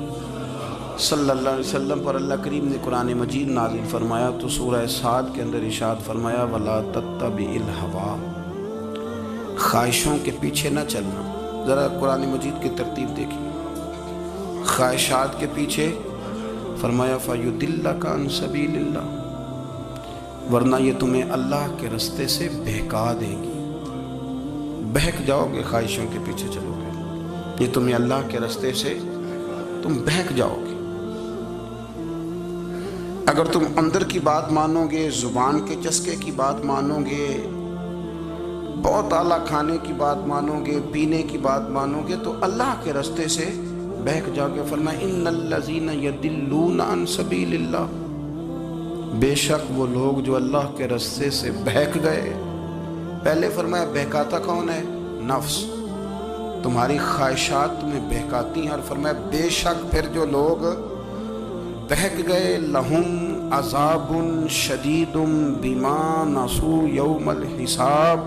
صلی اللہ علیہ وسلم پر اللہ کریم نے قرآن مجید نازل فرمایا تو سورہ صاد کے اندر ارشاد فرمایا وَلَا تَتَّبِعِ الْهَوَىٰ، خواہشوں کے پیچھے نہ چلنا. ذرا قرآن مجید کی ترتیب دیکھیے. خواہشات کے پیچھے فرمایا فَيُضِلَّكَ عَنْ سَبِيلِ اللَّهِ، ورنہ یہ تمہیں اللہ کے رستے سے بہکا دیں گی. بہک جاؤ گے، خواہشوں کے پیچھے چلو گے، یہ تمہیں اللہ کے رستے سے تم بہک جاؤ گے. اگر تم اندر کی بات مانو گے، زبان کے چسکے کی بات مانو گے، بہت اعلیٰ کھانے کی بات مانو گے، پینے کی بات مانو گے، تو اللہ کے رستے سے بہک جاؤ گے. فرمایا ان الذین یضلون عن سبیل اللہ، بے شک وہ لوگ جو اللہ کے رستے سے بہک گئے. پہلے فرمایا بہکاتا کون ہے؟ نفس، تمہاری خواہشات تمہیں بہکاتی ہیں. اور فرمایا بے شک پھر جو لوگ بہک گئے لہم عذاب شدید بما نسوا یوم الحساب،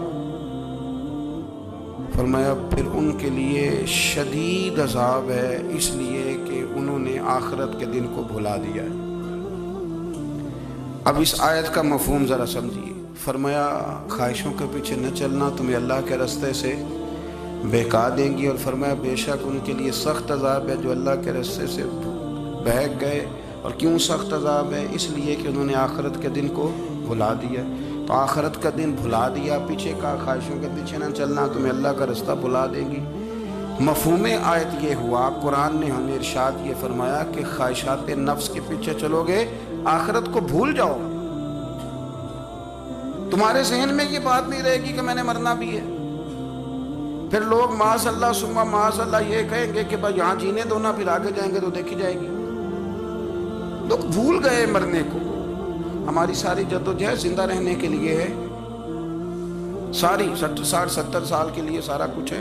فرمایا پھر ان کے لیے شدید عذاب ہے اس لیے کہ انہوں نے آخرت کے دن کو بھلا دیا ہے. اب اس آیت کا مفہوم ذرا سمجھیے. فرمایا خواہشوں کے پیچھے نہ چلنا تمہیں اللہ کے رستے سے بہکا دیں گی. اور فرمایا بے شک ان کے لیے سخت عذاب ہے جو اللہ کے رستے سے بہک گئے. اور کیوں سخت عذاب ہے؟ اس لیے کہ انہوں نے آخرت کے دن کو بھلا دیا. تو آخرت کا دن بھلا دیا، پیچھے کا خواہشوں کے پیچھے نہ چلنا تمہیں اللہ کا رستہ بھلا دیں گی. مفہوم آیت یہ ہوا، قرآن نے ہمیں ارشاد یہ فرمایا کہ خواہشات نفس کے پیچھے چلو گے آخرت کو بھول جاؤ. تمہارے ذہن میں یہ بات نہیں رہے گی کہ میں نے مرنا بھی ہے. پھر لوگ معاذ اللہ ثم معاذ اللہ یہ کہیں گے کہ بھائی یہاں جینے دو نا، پھر آگے جائیں گے تو دیکھی جائے گی. لوگ بھول گئے مرنے کو. ہماری ساری جدوجہد زندہ رہنے کے لیے ہے، ساری 60-70 سال کے لیے سارا کچھ ہے.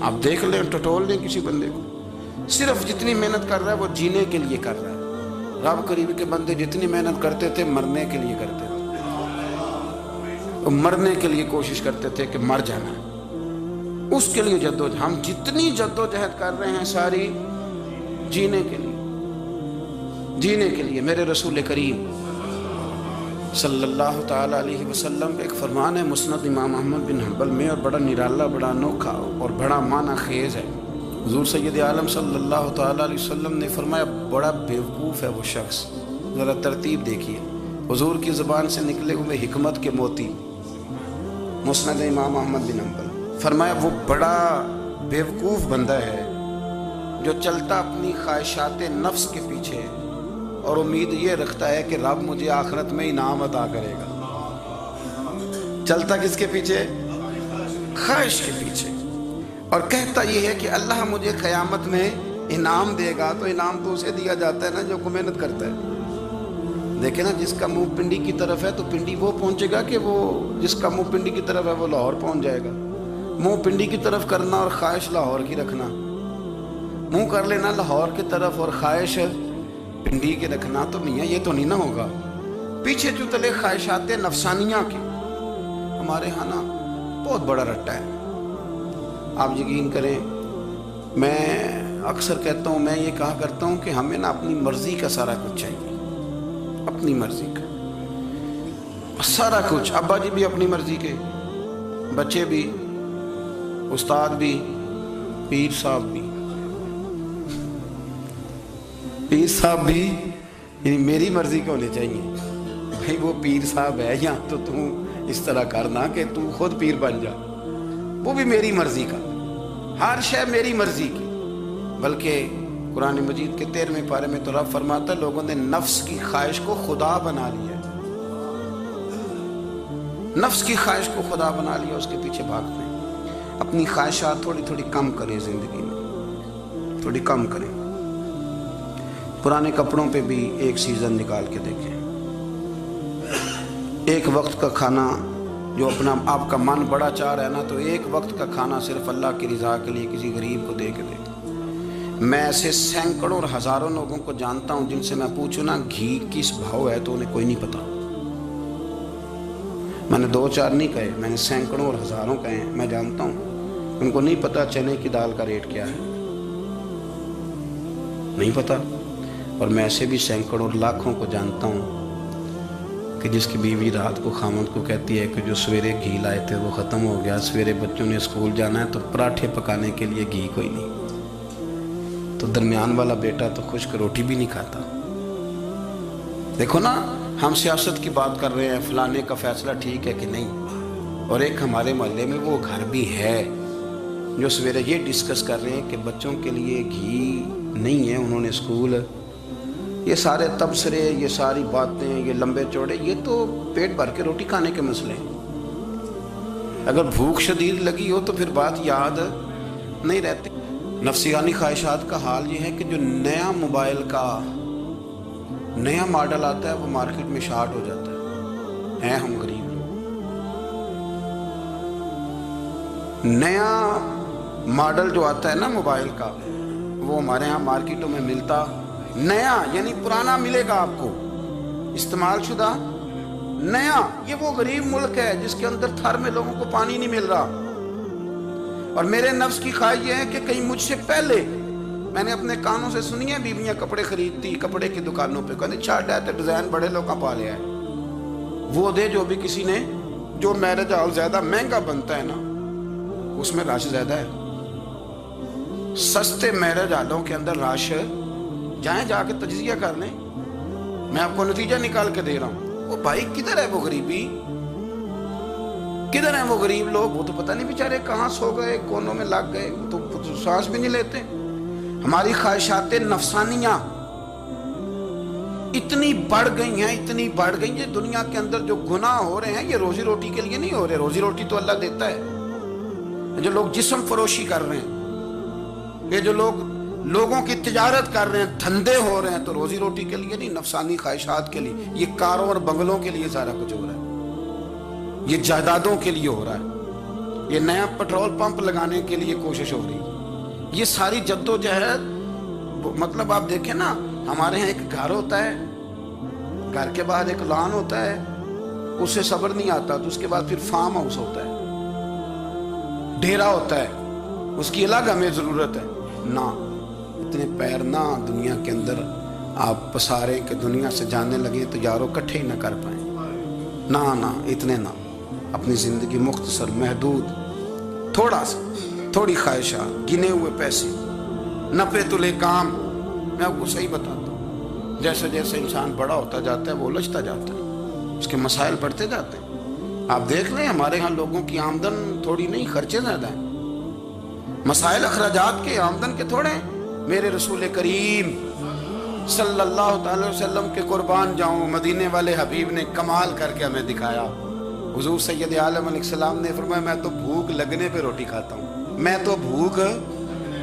آپ دیکھ لیں، ٹٹول لیں کسی بندے کو، صرف جتنی محنت کر رہا ہے وہ جینے کے لیے کر رہا ہے. رب قریب کے بندے جتنی محنت کرتے تھے مرنے کے لیے کرتے تھے. وہ مرنے کے لیے کوشش کرتے تھے کہ مر جانا، اس کے لیے جدوجہد. ہم جتنی جدوجہد کر رہے ہیں ساری جینے کے لیے، جینے کے لیے. میرے رسول کریم صلی اللہ تعالیٰ علیہ وسلم ایک فرمان ہے مسند امام احمد بن حنبل میں، اور بڑا نرالا، بڑا انوکھا اور بڑا معنی خیز ہے. حضور سید عالم صلی اللہ تعالیٰ علیہ وسلم نے فرمایا بڑا بیوقوف ہے وہ شخص. ذرا ترتیب دیکھیے، حضور کی زبان سے نکلے ہوئے حکمت کے موتی. مسند امام احمد بن حنبل فرمایا وہ بڑا بیوقوف بندہ ہے جو چلتا اپنی خواہشات نفس کے پیچھے اور امید یہ رکھتا ہے کہ رب مجھے آخرت میں انعام عطا کرے گا. چلتا کس کے پیچھے؟ خواہش کے پیچھے. اور کہتا یہ ہے کہ اللہ مجھے قیامت میں انعام دے گا. تو انعام تو اسے دیا جاتا ہے نا جو محنت کرتا ہے. دیکھیں نا، جس کا منہ پنڈی کی طرف ہے تو پنڈی وہ پہنچے گا کہ وہ جس کا منہ پنڈی کی طرف ہے وہ لاہور پہنچ جائے گا. منہ پنڈی کی طرف کرنا اور خواہش لاہور کی رکھنا، منہ کر لینا لاہور کی طرف اور خواہش پنڈی کے رکھنا، تو میاں یہ تو نہیں نہ ہوگا. پیچھے جو تلے خواہشات نفسانیہ کے ہمارے ہاں نا بہت بڑا رٹا ہے. آپ یقین کریں، میں اکثر کہتا ہوں، میں یہ کہا کرتا ہوں کہ ہمیں نا اپنی مرضی کا سارا کچھ چاہیے. اپنی مرضی کا سارا کچھ. ابا جی بھی اپنی مرضی کے، بچے بھی، استاد بھی، پیر صاحب بھی یعنی میری مرضی کے ہونے چاہیے. بھائی وہ پیر صاحب ہے یا تو تم اس طرح کرنا کہ تو خود پیر بن جا. وہ بھی میری مرضی کا، ہر شے میری مرضی کی. بلکہ قرآن مجید کے 13ویں پارے میں تو رب فرماتا ہے لوگوں نے نفس کی خواہش کو خدا بنا لیا. نفس کی خواہش کو خدا بنا لیا، اس کے پیچھے بھاگتے ہیں. اپنی خواہشات تھوڑی تھوڑی کم کریں، زندگی میں تھوڑی کم کریں. پرانے کپڑوں پہ بھی ایک سیزن نکال کے دیکھیں. ایک وقت کا کھانا جو اپنا آپ کا من بڑا چاہ رہا ہے نا، تو ایک وقت کا کھانا صرف اللہ کی رضا کے لیے کسی غریب کو دے کے دیکھیں. میں ایسے سینکڑوں اور ہزاروں لوگوں کو جانتا ہوں جن سے میں پوچھوں نا گھی کس بھاؤ ہے تو انہیں کوئی نہیں پتا. میں نے 2-4 نہیں کہے، میں نے سینکڑوں اور ہزاروں کہے ہیں. میں جانتا ہوں ان کو نہیں پتا چنے کی دال کا ریٹ کیا ہے، نہیں پتا. اور میں ایسے بھی سینکڑوں اور لاکھوں کو جانتا ہوں کہ جس کی بیوی رات کو خامند کو کہتی ہے کہ جو سویرے گھی لائے تھے وہ ختم ہو گیا، سویرے بچوں نے اسکول جانا ہے تو پراٹھے پکانے کے لیے گھی کوئی نہیں. تو درمیان والا بیٹا تو خشک روٹی بھی نہیں کھاتا. دیکھو نا، ہم سیاست کی بات کر رہے ہیں، فلانے کا فیصلہ ٹھیک ہے کہ نہیں، اور ایک ہمارے محلے میں وہ گھر بھی ہے جو سویرے یہ ڈسکس کر رہے ہیں کہ بچوں کے لیے گھی نہیں ہے، انہوں نے اسکول. یہ سارے تبصرے، یہ ساری باتیں، یہ لمبے چوڑے، یہ تو پیٹ بھر کے روٹی کھانے کے مسئلے ہیں. اگر بھوک شدید لگی ہو تو پھر بات یاد نہیں رہتی. نفسیانی خواہشات کا حال یہ ہے کہ جو نیا موبائل کا نیا ماڈل آتا ہے وہ مارکیٹ میں شارٹ ہو جاتا ہے. ہیں ہم غریب لوگ. نیا ماڈل جو آتا ہے نا موبائل کا، وہ ہمارے ہاں مارکیٹوں میں ملتا نیا، یعنی پرانا ملے گا آپ کو، استعمال شدہ نیا. یہ وہ غریب ملک ہے جس کے اندر تھر میں لوگوں کو پانی نہیں مل رہا. اور میرے نفس کی خواہش یہ ہے کہ کہیں مجھ سے پہلے، میں نے اپنے کانوں سے سنی ہے بیویاں کپڑے خریدتی کپڑے کی دکانوں پہ، کہنے چھاٹ ہے تو ڈیزائن بڑے لوگ کا پا لیا ہے، وہ دے جو بھی کسی نے. جو میرج ہال زیادہ مہنگا بنتا ہے نا اس میں رش زیادہ ہے. سستے میرج ہالوں کے اندر رش، جائیں جا کے تجزیہ کر لیں. میں آپ کو نتیجہ نکال کے دے رہا ہوں. وہ بھائی کدھر ہے وہ غریبی، کدھر ہیں وہ غریب لوگ؟ وہ تو پتہ نہیں بیچارے کہاں سو گئے، کونوں میں لگ گئے، وہ تو سانس بھی نہیں لیتے. ہماری خواہشات نفسانیاں اتنی بڑھ گئی ہیں یہ دنیا کے اندر جو گناہ ہو رہے ہیں یہ روزی روٹی کے لیے نہیں ہو رہے. روزی روٹی تو اللہ دیتا ہے. جو لوگ جسم فروشی کر رہے ہیں، یہ جو لوگ لوگوں کی تجارت کر رہے ہیں، دھندے ہو رہے ہیں، تو روزی روٹی کے لیے نہیں، نفسانی خواہشات کے لیے. یہ کاروں اور بنگلوں کے لیے سارا کچھ ہو رہا ہے، یہ جائیدادوں کے لیے ہو رہا ہے، یہ نیا پیٹرول پمپ لگانے کے لیے کوشش ہو رہی ہے. یہ ساری جدوجہد، مطلب آپ دیکھیں نا، ہمارے ہاں ایک گھر ہوتا ہے، گھر کے بعد ایک لان ہوتا ہے، اس سے صبر نہیں آتا، تو اس کے بعد پھر فارم ہاؤس ہوتا ہے، ڈیرا ہوتا ہے، اس کی الگ ہمیں ضرورت ہے. نہ اتنے پیر نہ دنیا کے اندر آپ پسارے کہ دنیا سے جانے لگے تو یارو کٹھے ہی نہ کر پائیں. نہ اتنے نہ. اپنی زندگی مختصر، محدود، تھوڑی خواہشات، گنے ہوئے پیسے، نپے تلے کام. میں آپ کو صحیح بتاتا ہوں، جیسے جیسے انسان بڑا ہوتا جاتا ہے وہ الجھتا جاتا ہے، اس کے مسائل بڑھتے جاتے ہیں. آپ دیکھ لیں ہمارے ہاں لوگوں کی آمدن تھوڑی نہیں، خرچے زیادہ ہیں. مسائل اخراجات کے آمدن کے تھوڑے ہیں. میرے رسول کریم صلی اللہ تعالی وسلم کے قربان جاؤں، مدینے والے حبیب نے کمال کر کے ہمیں دکھایا. حضور سید عالم علیہ السلام نے فرمایا میں تو بھوک لگنے پہ روٹی کھاتا ہوں، میں تو بھوک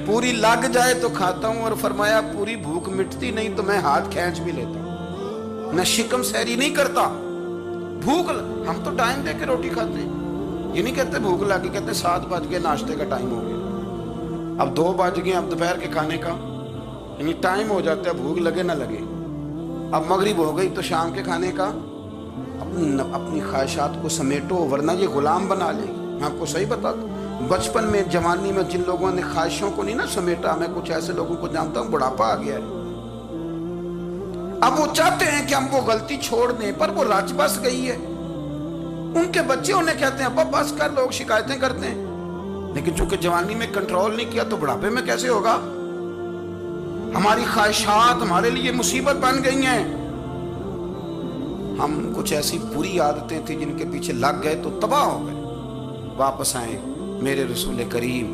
پوری لگ جائے تو کھاتا ہوں. اور فرمایا پوری بھوک مٹتی نہیں تو میں ہاتھ کھینچ بھی لیتا ہوں، میں شکم سیری نہیں کرتا. ہم تو ٹائم دے کے روٹی کھاتے ہیں. یہ نہیں کہتے بھوک لگی، کہتے 7 بج گئے، ناشتے کا ٹائم ہو گیا، اب 2 بج گئے، اب دوپہر کے کھانے کا یعنی ٹائم ہو جاتا ہے، بھوک لگے نہ لگے. اب مغرب ہو گئی تو شام کے کھانے کا. اپنی خواہشات کو سمیٹو ورنہ یہ غلام بنا لے گی. میں آپ کو صحیح بتاتا ہوں، بچپن میں، جوانی میں جن لوگوں نے خواہشوں کو نہیں نہ سمیٹا، میں کچھ ایسے لوگوں کو جانتا ہوں بڑھاپا آ گیا ہے. اب وہ چاہتے ہیں کہ ہم وہ غلطی چھوڑ دیں، پر وہ رچ بس گئی ہے. ان کے بچے انہیں کہتے ہیں ابا بس کر، لوگ شکایتیں کرتے ہیں. لیکن چونکہ جوانی میں کنٹرول نہیں کیا تو بڑھاپے میں کیسے ہوگا؟ ہماری خواہشات ہمارے لیے مصیبت بن گئی ہیں. ہم کچھ ایسی بری عادتیں تھیں جن کے پیچھے لگ گئے تو تباہ ہو گئے. واپس آئیں. میرے رسول کریم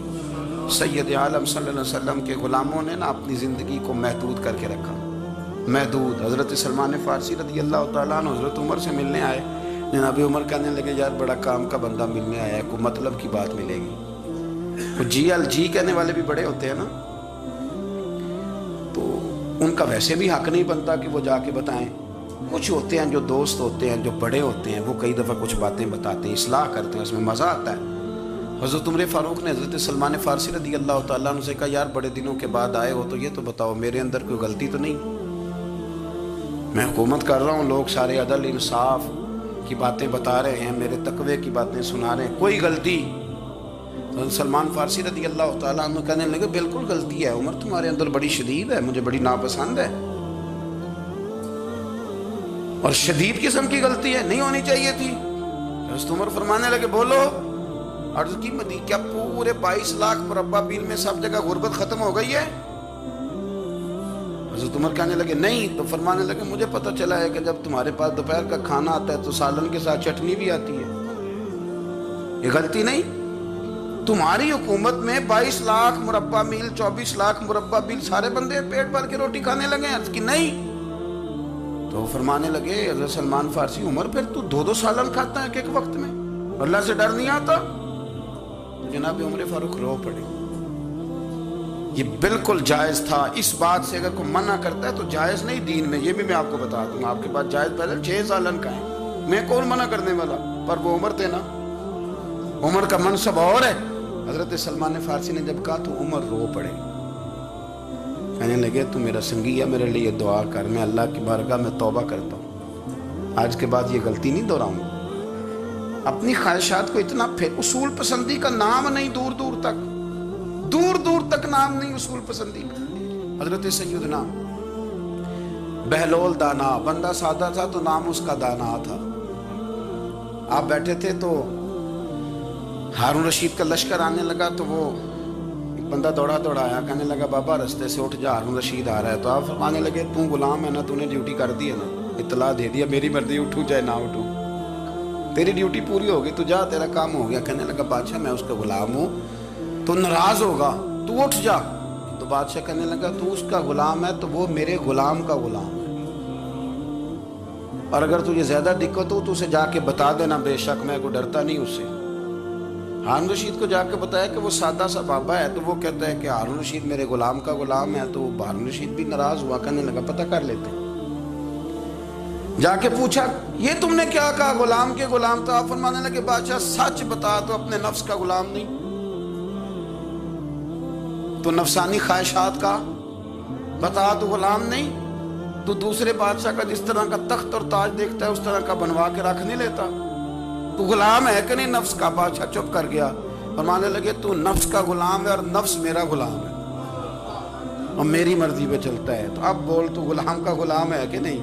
سید عالم صلی اللہ علیہ وسلم کے غلاموں نے نا اپنی زندگی کو محدود کر کے رکھا. محدود. حضرت سلمان فارسی رضی اللہ تعالیٰ عنہ حضرت عمر سے ملنے آئے. جناب عمر کہنے لگے یار بڑا کام کا بندہ ملنے آیا ہے, کوئی مطلب کی بات ملے گی. جی کہنے والے بھی بڑے ہوتے ہیں نا, تو ان کا ویسے بھی حق نہیں بنتا کہ وہ جا کے بتائیں. کچھ ہوتے ہیں جو دوست ہوتے ہیں, جو بڑے ہوتے ہیں, وہ کئی دفعہ کچھ باتیں بتاتے ہیں, اصلاح کرتے ہیں, اس میں مزہ آتا ہے. حضرت عمر فاروق نے حضرت سلمان فارسی رضی اللہ تعالیٰ عنہ سے کہا یار بڑے دنوں کے بعد آئے ہو تو یہ تو بتاؤ میرے اندر کوئی غلطی تو نہیں؟ میں حکومت کر رہا ہوں, لوگ سارے عدل انصاف کی باتیں بتا رہے ہیں, میرے تقوی کی باتیں سنا رہے ہیں, کوئی غلطی؟ حضرت سلمان فارسی رضی اللہ تعالیٰ عنہ کہنے لگے بالکل غلطی ہے عمر, تمہارے اندر بڑی شدید ہے, مجھے بڑی ناپسند ہے, اور شدید قسم کی غلطی ہے, نہیں ہونی چاہیے تھی. حضرت عمر فرمانے لگے بولو. عرض کی مدی کیا پورے 22 لاکھ مربع میل میں سب جگہ غربت ختم ہو گئی ہے؟ حضرت عمر کہنے لگے نہیں. تو فرمانے لگے مجھے پتہ چلا ہے کہ جب تمہارے پاس دوپہر کا کھانا آتا ہے تو سالن کے ساتھ چٹنی بھی آتی ہے. یہ غلطی نہیں؟ تمہاری حکومت میں 22 لاکھ مربع میل 24 لاکھ مربع میل سارے بندے پیٹ بھر کے روٹی کھانے لگے. عرض کی نہیں. تو فرمانے لگے حضرت سلمان فارسی عمر پھر تو 2 سالن کھاتا ہے ایک وقت میں, اللہ سے ڈر نہیں آتا؟ تو جناب عمر فاروق رو پڑے. یہ بالکل جائز تھا. اس بات سے اگر کوئی منع کرتا ہے تو جائز نہیں دین میں, یہ بھی میں آپ کو بتا دوں. آپ کے پاس جائز پہلے 6 سالن کا ہے, میں کون منع کرنے والا, پر وہ عمر تھے نا, عمر کا منصب اور ہے. حضرت سلمان فارسی نے جب کہا تو عمر رو پڑے, کہنے لگے تو میرا سنگی ہے, میرے لیے دعا کر, میں اللہ کی بارگاہ میں توبہ کرتا ہوں, آج کے بعد یہ غلطی نہیں دہراؤں گا. اپنی خواہشات کو اتنا پھر, اصول پسندی کا نام نہیں, دور دور تک نام نہیں اصول پسندی کا. حضرت سیدنا بہلول دانا, بندہ سادہ تھا تو نام اس کا دانا تھا. آپ بیٹھے تھے تو ہارون رشید کا لشکر آنے لگا تو وہ ایک بندہ دوڑا آیا, کہنے لگا بابا رستے سے اٹھ جا, ہارون رشید آ رہا ہے. تو آپ فرمانے لگے تو غلام ہے نا, تو نے ڈیوٹی کر دی ہے نا, اطلاع دے دیا, میری مرضی اٹھوں چاہے نہ اٹھوں, تیری ڈیوٹی پوری ہوگی, تو جا, تیرا کام ہو گیا. کہنے لگا بادشاہ میں اس کا غلام ہوں, تو ناراض ہوگا, تو اٹھ جا. تو بادشاہ کہنے لگا تو اس کا غلام ہے تو وہ میرے غلام کا غلام ہے, اور اگر تجھے زیادہ دقت ہو تو اسے جا کے بتا دینا, بے شک میں کو ڈرتا نہیں اس سے. ہارون رشید کو جا کے بتایا کہ وہ سادہ سا بابا ہے, تو وہ کہتا ہے کہ ہارون رشید میرے غلام کا غلام ہے. تو ہارون رشید بھی ناراض ہوا, کہنے لگا پتہ کر لیتے. جا کے پوچھا یہ تم نے کیا کہا, غلام کے غلام؟ تو آپ فرمانے لگے بادشاہ سچ بتا, تو اپنے نفس کا غلام نہیں تو نفسانی خواہشات کا بتا, تو غلام نہیں. تو دوسرے بادشاہ کا جس طرح کا تخت اور تاج دیکھتا ہے اس طرح کا بنوا کے رکھ نہیں لیتا, تو غلام ہے کہ نہیں نفس کا؟ بادشاہ چپ کر گیا. فرمانے لگے تو نفس کا غلام ہے اور نفس میرا غلام ہے, اور میری مرضی پہ چلتا ہے. تو اب بول تو غلام کا غلام ہے کہ نہیں؟